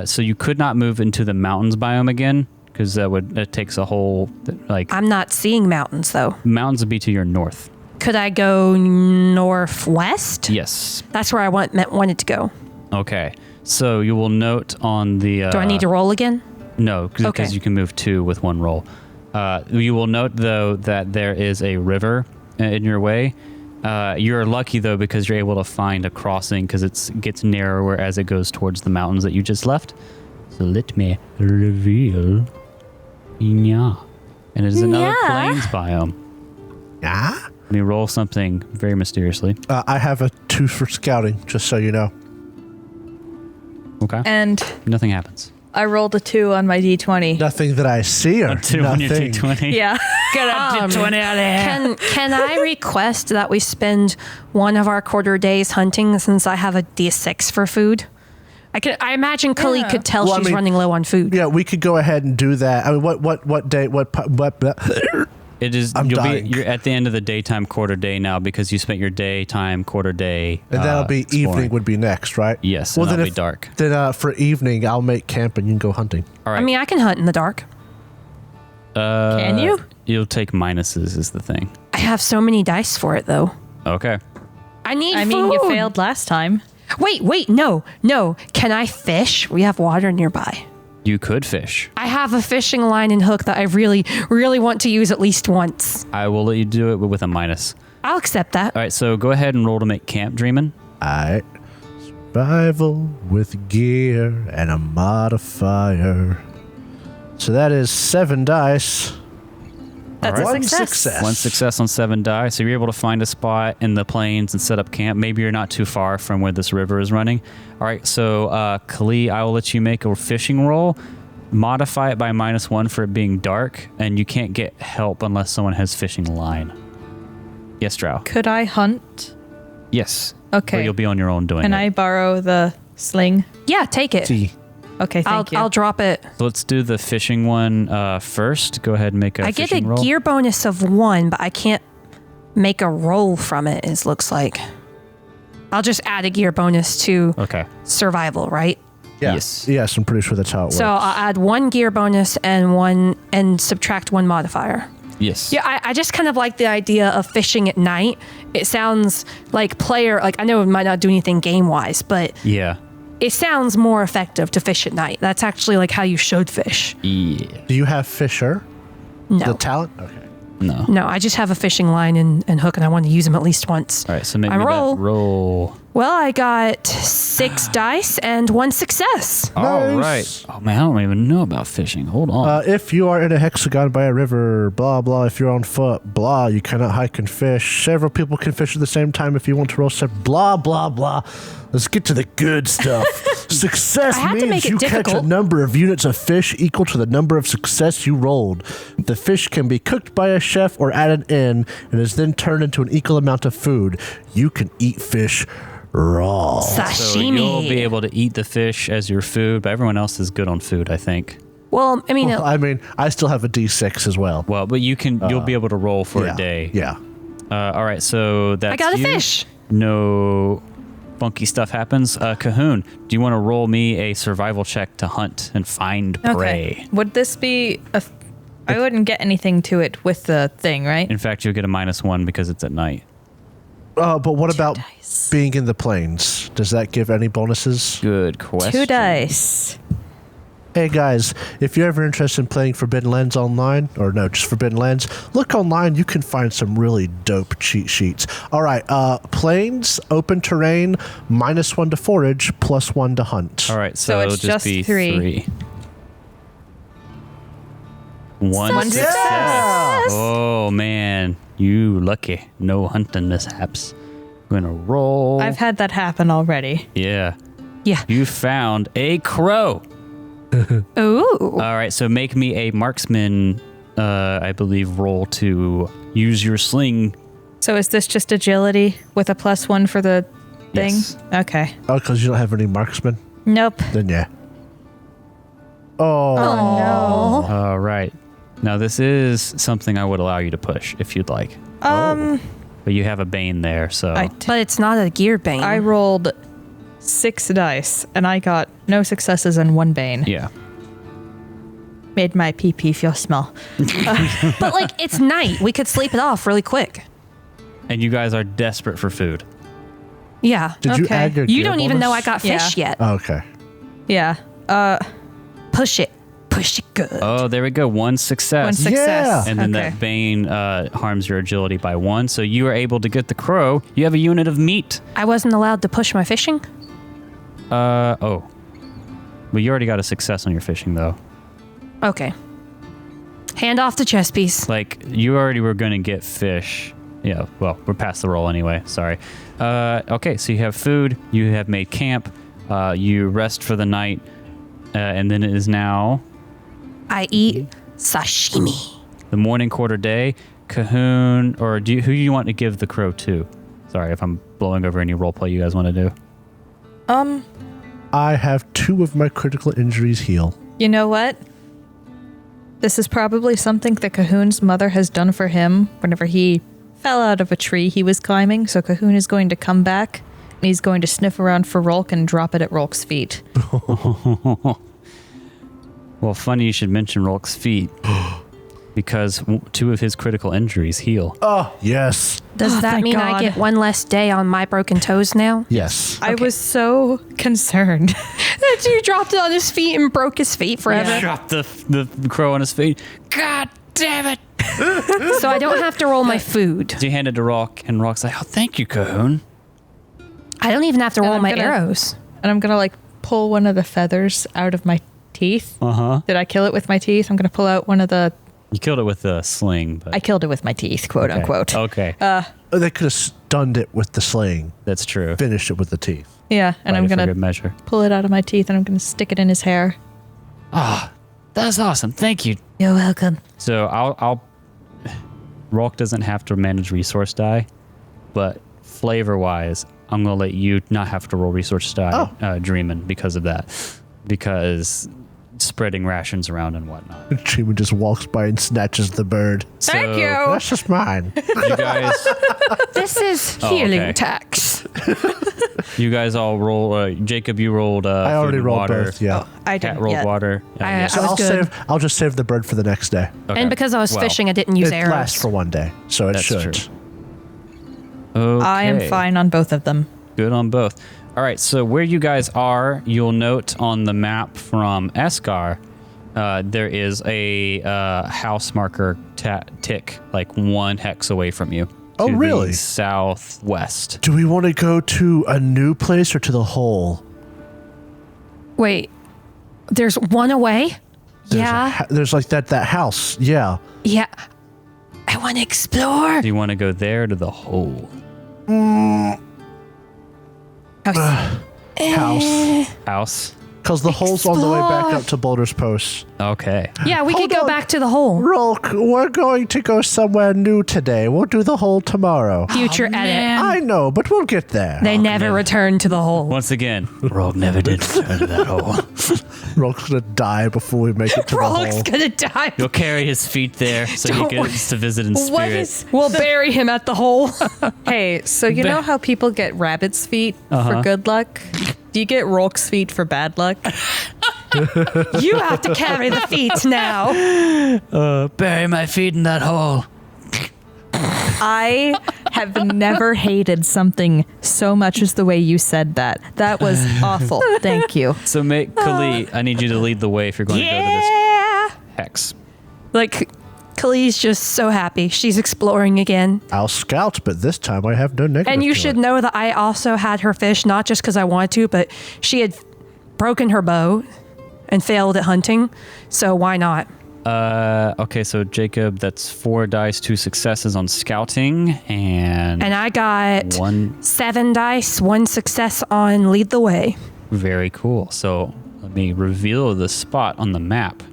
S3: So you could not move into the mountains biome again because that takes a whole
S5: I'm not seeing mountains though.
S3: mountains would be to your north.
S5: Could I go northwest?
S3: Yes.
S5: That's where I wanted to go.
S3: Okay. So you will note on the.
S5: Do I need to roll again?
S3: No, because
S5: Okay.
S3: you can move 2 with 1 roll. You will note, though, that there is a river in your way. You're lucky, though, because you're able to find a crossing because it gets narrower as it goes towards the mountains that you just left. So let me reveal. Yeah. And it is another plains biome.
S4: Yeah.
S3: Let me roll something very mysteriously.
S4: I have a 2 for scouting, just so you know.
S3: Okay.
S2: And
S3: Nothing happens.
S2: I rolled a 2 on my D20.
S4: Nothing that I see or
S3: 2 on your
S4: nothing.
S3: D20.
S2: Yeah. Get a D20 out of here.
S5: Can I request that we spend one of our quarter days hunting since I have a D6 for food? I imagine Kali
S2: Yeah.
S5: could tell
S4: Well, I
S5: she's
S4: mean-
S5: running low on food.
S4: Yeah, we could go ahead and do that. I mean, what day? What?
S3: It is.
S4: I'm dying.
S3: You're at the end of the daytime quarter day now because you spent your daytime quarter day.
S4: And that'll be
S3: exploring.
S4: evening would be next, right?
S3: Yes, and that'll be dark.
S4: Then for evening, I'll make camp and you can go hunting.
S3: All right.
S5: I mean, I can hunt in the dark.
S2: Can you?
S3: You'll take minuses is the thing.
S5: I have so many dice for it, though.
S3: Okay.
S5: I need
S2: I mean, you
S5: food.
S2: failed last time.
S5: Wait, no. Can I fish? We have water nearby.
S3: You could fish.
S5: I have a fishing line and hook that I really, really want to use at least once.
S3: I will let you do it with a minus.
S5: I'll accept that.
S3: All right. So go ahead and roll to make camp, Dreamin'.
S4: Alright. Survival with gear and a modifier. So that is 7 dice.
S2: That's a
S4: One
S2: success.
S3: One success on 7 die. So you're able to find a spot in the plains and set up camp. Maybe you're not too far from where this river is running. All right. So Kali, I will let you make a fishing roll. Modify it by -1 for it being dark, and you can't get help unless someone has fishing line. Yes, Drow.
S2: Could I hunt?
S3: Yes.
S2: Okay.
S3: But you'll be on your own doing
S2: Can
S3: it.
S2: I borrow the sling?
S5: Yeah, take it.
S4: T.
S2: Okay, thank you.
S5: I'll drop it.
S3: So let's do the fishing one first. Go ahead and make a
S5: I get a
S3: fishing roll.
S5: gear bonus of 1, but I can't make a roll from it, it looks like. I'll just add a gear bonus to
S3: Okay.
S5: survival, right?
S4: Yeah.
S3: Yes.
S4: Yes, I'm pretty sure that's how it
S5: So
S4: works.
S5: I'll add 1 gear bonus and subtract 1 modifier.
S3: Yes.
S5: Yeah, I just kind of like the idea of fishing at night. It sounds like I know it might not do anything game-wise, but
S3: Yeah.
S5: it sounds more effective to fish at night. That's actually like how you should fish.
S3: Yeah.
S4: Do you have Fisher?
S5: No.
S4: The talent? Okay.
S3: No.
S5: No, I just have a fishing line and hook, and I want to use them at least once.
S3: All right. So make
S5: I
S3: me
S5: roll.
S3: that roll.
S5: Well, I got 6 dice and 1 success.
S3: All
S4: Nice.
S3: right. Oh man, I don't even know about fishing. Hold on.
S4: If you are in a hexagon by a river, blah, blah. If you're on foot, blah. You cannot hike and fish. Several people can fish at the same time if you want to roll separate, blah, blah, blah. Let's get to the good stuff. Success
S5: I had to
S4: means
S5: make it
S4: you catch a
S5: difficult.
S4: number of units of fish equal to the number of success you rolled. The fish can be cooked by a chef or added in and is then turned into an equal amount of food. You can eat fish raw.
S3: So
S5: Sashimi.
S3: you'll be able to eat the fish as your food, but everyone else is good on food, I think.
S5: Well, I mean,
S4: Well, I mean, I still have a D6 as well.
S3: Well, but you'll be able to roll for
S4: yeah,
S3: a day.
S4: Yeah.
S3: All right, so that's
S5: I got a
S3: you.
S5: fish.
S3: No funky stuff happens. Cahoon, do you want to roll me a survival check to hunt and find prey?
S2: Would this be I wouldn't get anything to it with the thing, right?
S3: In fact, you'll get a -1 because it's at night.
S4: But what about
S2: dice.
S4: being in the plains? Does that give any bonuses?
S3: Good question.
S2: 2 dice.
S4: Hey guys, if you're ever interested in playing Forbidden Lands online, or no, just Forbidden Lands, look online. You can find some really dope cheat sheets. All right, plains, open terrain, -1 to forage, +1 to hunt.
S3: All right,
S2: So
S3: so it'll
S2: it's
S3: just
S2: just
S3: be
S2: 3.
S3: 3. One
S2: Success.
S3: success. Oh man, you lucky. No hunting mishaps. I'm gonna roll.
S2: I've had that happen already.
S3: Yeah.
S5: Yeah.
S3: You found a crow.
S5: Ooh.
S3: All right, so make me a marksman, I believe, roll to use your sling.
S2: So is this just agility with a +1 for the thing?
S3: Yes.
S2: Okay.
S4: Oh, because you don't have any marksmen?
S2: Nope.
S4: Then yeah. Oh.
S2: Oh,
S3: All right. Now this is something I would allow you to push if you'd like,
S2: no.
S3: but you have a bane there, so
S5: But it's not a gear bane.
S2: I rolled 6 dice and I got no successes and 1 bane.
S3: yeah.
S2: Made my pee feel small.
S5: But like, it's night. We could sleep it off really quick.
S3: And you guys are desperate for food.
S5: Yeah.
S4: Did you
S2: Okay.
S4: add your
S5: You
S4: gear
S5: don't even know I
S4: bonus?
S5: got fish
S2: Yeah.
S5: yet.
S4: Oh, okay.
S2: Yeah.
S5: Push it. Push it good.
S3: Oh, there we go. 1 success.
S2: 1 success.
S4: Yeah.
S3: And then
S2: Okay.
S3: that bane harms your agility by 1, so you are able to get the crow. You have a unit of meat.
S5: I wasn't allowed to push my fishing.
S3: Oh. Well, you already got a success on your fishing, though.
S5: Okay. Hand off the chess piece.
S3: Like, you already were going to get fish. Yeah, well, we're past the roll anyway. Sorry. Okay, so you have food. You have made camp. You rest for the night. And then it is now
S5: I eat sashimi.
S3: the morning quarter day. Cahoon, or who do you want to give the crow to? Sorry if I'm blowing over any roleplay you guys want to do.
S4: I have 2 of my critical injuries heal.
S2: You know what? This is probably something that Cahoon's mother has done for him whenever he fell out of a tree he was climbing. So Cahoon is going to come back and he's going to sniff around for Rolk and drop it at Rolk's feet.
S3: Well, funny you should mention Rolk's feet because 2 of his critical injuries heal.
S4: Oh, yes.
S5: Does that
S2: thank
S5: mean
S2: God.
S5: I get 1 less day on my broken toes now?
S4: Yes.
S2: I was so concerned.
S5: That you dropped it on his feet and broke his feet forever.
S3: Drop the crow on his feet. God damn it!
S5: So I don't have to roll my food.
S3: So you hand it to Rock, and Rock's like, "Oh, thank you, Cahoon."
S5: I don't even have to roll
S2: I'm
S5: my
S2: gonna-
S5: arrows.
S2: And I'm going to like pull one of the feathers out of my teeth.
S3: Uh-huh.
S2: Did I kill it with my teeth? I'm going to pull out one of the...
S3: You killed it with a sling, but
S2: I killed it with my teeth, quote unquote.
S3: Okay,
S4: They could have stunned it with the sling,
S3: that's true.
S4: finished it with the teeth.
S2: Yeah, and I'm
S3: Fight it for
S2: going
S3: good
S2: to
S3: measure.
S2: pull it out of my teeth and I'm going to stick it in his hair.
S3: That's awesome. Thank you.
S6: You're welcome.
S3: So I'll Rock doesn't have to manage resource die, but flavor-wise, I'm gonna let you not have to roll resource die, Dreamin', because of that, because spreading rations around and whatnot.
S4: Dreamin' just walks by and snatches the bird.
S2: Thank
S3: So,
S2: you.
S4: That's just mine.
S3: You guys,
S5: This is
S3: Oh,
S5: healing
S3: okay.
S5: tax.
S3: you guys all roll. Jacob, you rolled.
S4: I already
S3: food and
S4: rolled
S3: water.
S4: both, yeah.
S2: I
S3: Cat
S2: didn't
S3: rolled
S2: yet.
S3: water.
S5: I
S4: So
S5: was
S4: I'll
S5: good.
S4: I'll just save the bird for the next day.
S3: Okay.
S5: And because I was
S3: Well,
S5: fishing, I didn't use
S4: It
S5: arrows.
S4: lasts for 1 day, so it
S3: That's
S4: should.
S3: true. Okay.
S2: I am fine on both of them.
S3: Good on both. All right, so where you guys are, you'll note on the map from Eskar, there is a house marker tick like 1 hex away from you.
S4: Oh,
S3: to the
S4: really?
S3: southwest.
S4: Do we want to go to a new place or to the hole?
S5: Wait, there's 1 away? Yeah.
S4: There's like that house. Yeah.
S5: Yeah. I want to explore.
S3: Do you want to go there to the hole?
S4: House.
S3: House.
S4: Because the hole's on the way back up to Boulder's Post.
S3: Okay.
S5: Yeah, we
S4: Hold
S5: could go
S4: on.
S5: back to the hole.
S4: Rolk, we're going to go somewhere new today. We'll do the hole tomorrow.
S5: Future edit.
S4: I know, but we'll get there.
S5: They never returned to the hole.
S3: Once again, Rogue never did return to that hole.
S4: Rolk's going to die before we make it to the
S5: Rolk's
S4: hole.
S5: gonna die.
S3: You'll carry his feet there so he gets to visit in spirit.
S2: What is?
S5: We'll bury him at the hole.
S2: Hey, so you know how people get rabbit's feet for good luck? Do you get Rolk's feet for bad luck?
S5: You have to carry the feet now.
S3: Bury my feet in that hole.
S2: I have never hated something so much as the way you said that. That was awful. Thank you.
S3: So, Kali, I need you to lead the way if you're going to go to
S5: Yeah.
S3: this hex.
S5: Like, Kali's just so happy. She's exploring again.
S4: I'll scout, but this time I have no negative.
S5: And you
S4: to
S5: should
S4: it.
S5: know that I also had her fish, not just because I wanted to, but she had broken her bow and failed at hunting. So why not?
S3: Okay, so Jacob, that's 4 dice, 2 successes on scouting, and
S5: And I got
S3: 1.
S5: 7 dice, 1 success on lead the way.
S3: Very cool. So let me reveal the spot on the map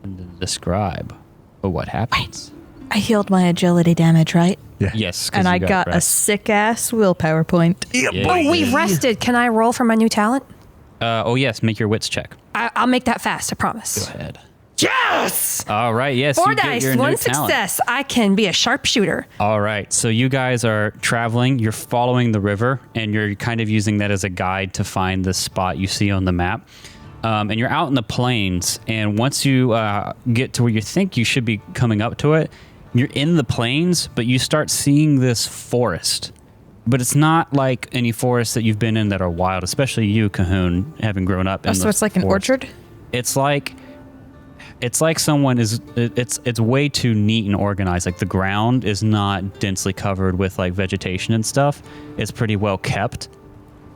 S3: and then describe what happens.
S2: I healed my agility damage, right?
S3: Yes, 'cause
S2: And
S3: you
S2: I got a
S3: rest.
S2: sick ass willpower point.
S3: Yeah.
S5: Oh, we rested. Can I roll for my new talent?
S3: Oh yes, make your wits check.
S5: I'll make that fast, I promise.
S3: Go ahead.
S5: Yes!
S3: All right, yes,
S5: 4
S3: you get
S5: dice,
S3: your
S5: 1
S3: new talent.
S5: success. I can be a sharpshooter.
S3: All right, so you guys are traveling, you're following the river, and you're kind of using that as a guide to find the spot you see on the map. And you're out in the plains, and once you get to where you think you should be coming up to it, you're in the plains, but you start seeing this forest. But it's not like any forest that you've been in that are wild, especially you, Cahoon, having grown up in
S2: So
S3: the
S2: it's like an
S3: forest.
S2: orchard?
S3: It's like someone is. It's way too neat and organized. Like the ground is not densely covered with like vegetation and stuff. It's pretty well kept.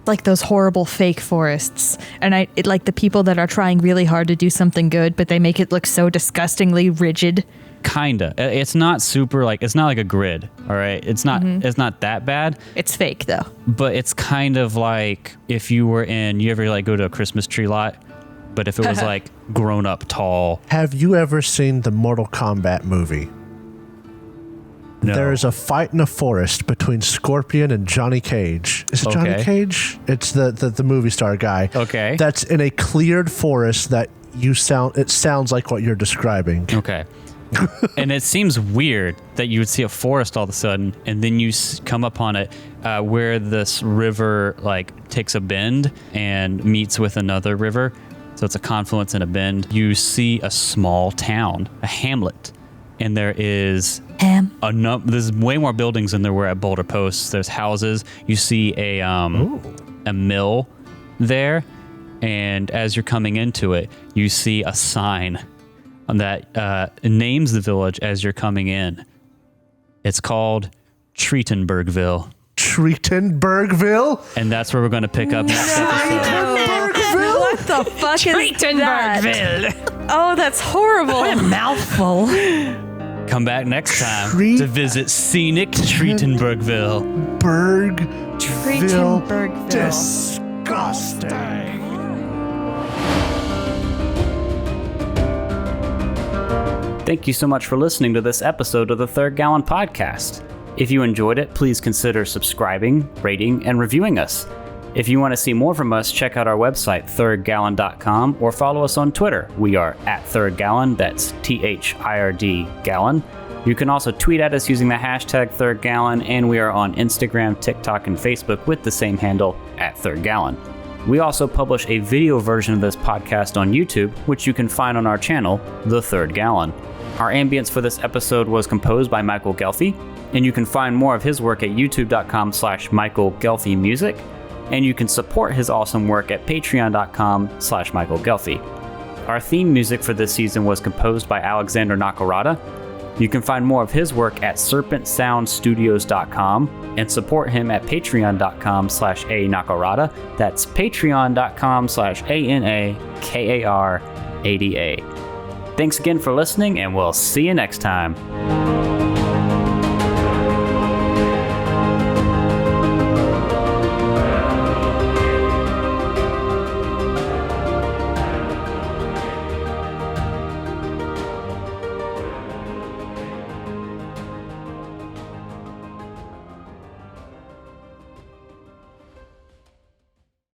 S2: Like those horrible fake forests. And like the people that are trying really hard to do something good, but they make it look so disgustingly rigid.
S3: Kinda. It's not super like. It's not like a grid. All right. It's not. It's not that bad.
S2: It's fake though.
S3: But it's kind of like if you were in. You ever like go to a Christmas tree lot? But if it was like grown up tall.
S4: Have you ever seen the Mortal Kombat movie?
S3: No.
S4: There is a fight in a forest between Scorpion and Johnny Cage. Is it Johnny
S3: Okay.
S4: Cage? It's the movie star guy.
S3: Okay.
S4: That's in a cleared forest that it sounds like what you're describing.
S3: Okay. And it seems weird that you would see a forest all of a sudden, and then you come upon it where this river like takes a bend and meets with another river. So it's a confluence and a bend. You see a small town, a hamlet, and there is there's way more buildings than there were at Boulder Post. There's houses. You see a mill there, and as you're coming into it, you see a sign that names the village as you're coming in. It's called Treatenbergville.
S4: Treatenbergville?
S3: And that's where we're going to pick up next episode.
S2: What the fuck is that?
S5: Treatenbergville.
S2: Oh, that's horrible.
S5: What a mouthful.
S3: Come back next time to visit scenic Treatenbergville.
S4: Bergville.
S2: Treatenbergville.
S4: Disgusting.
S3: Thank you so much for listening to this episode of the Third Gallon Podcast. If you enjoyed it, please consider subscribing, rating, and reviewing us. If you want to see more from us, check out our website, thirdgallon.com, or follow us on Twitter. We are at Third Gallon, that's THIRD Gallon. You can also tweet at us using the hashtag Third Gallon, and we are on Instagram, TikTok, and Facebook with the same handle, at Third Gallon. We also publish a video version of this podcast on YouTube, which you can find on our channel, The Third Gallon. Our ambience for this episode was composed by Michael Ghelfi, and you can find more of his work at youtube.com/Michael Ghelfi Music, and you can support his awesome work at patreon.com/Michael Ghelfi. Our theme music for this season was composed by Alexander Nakarada. You can find more of his work at serpentsoundstudios.com and support him at patreon.com/A Nakarada. That's patreon.com/ANAKARADA. Thanks again for listening, and we'll see you next time.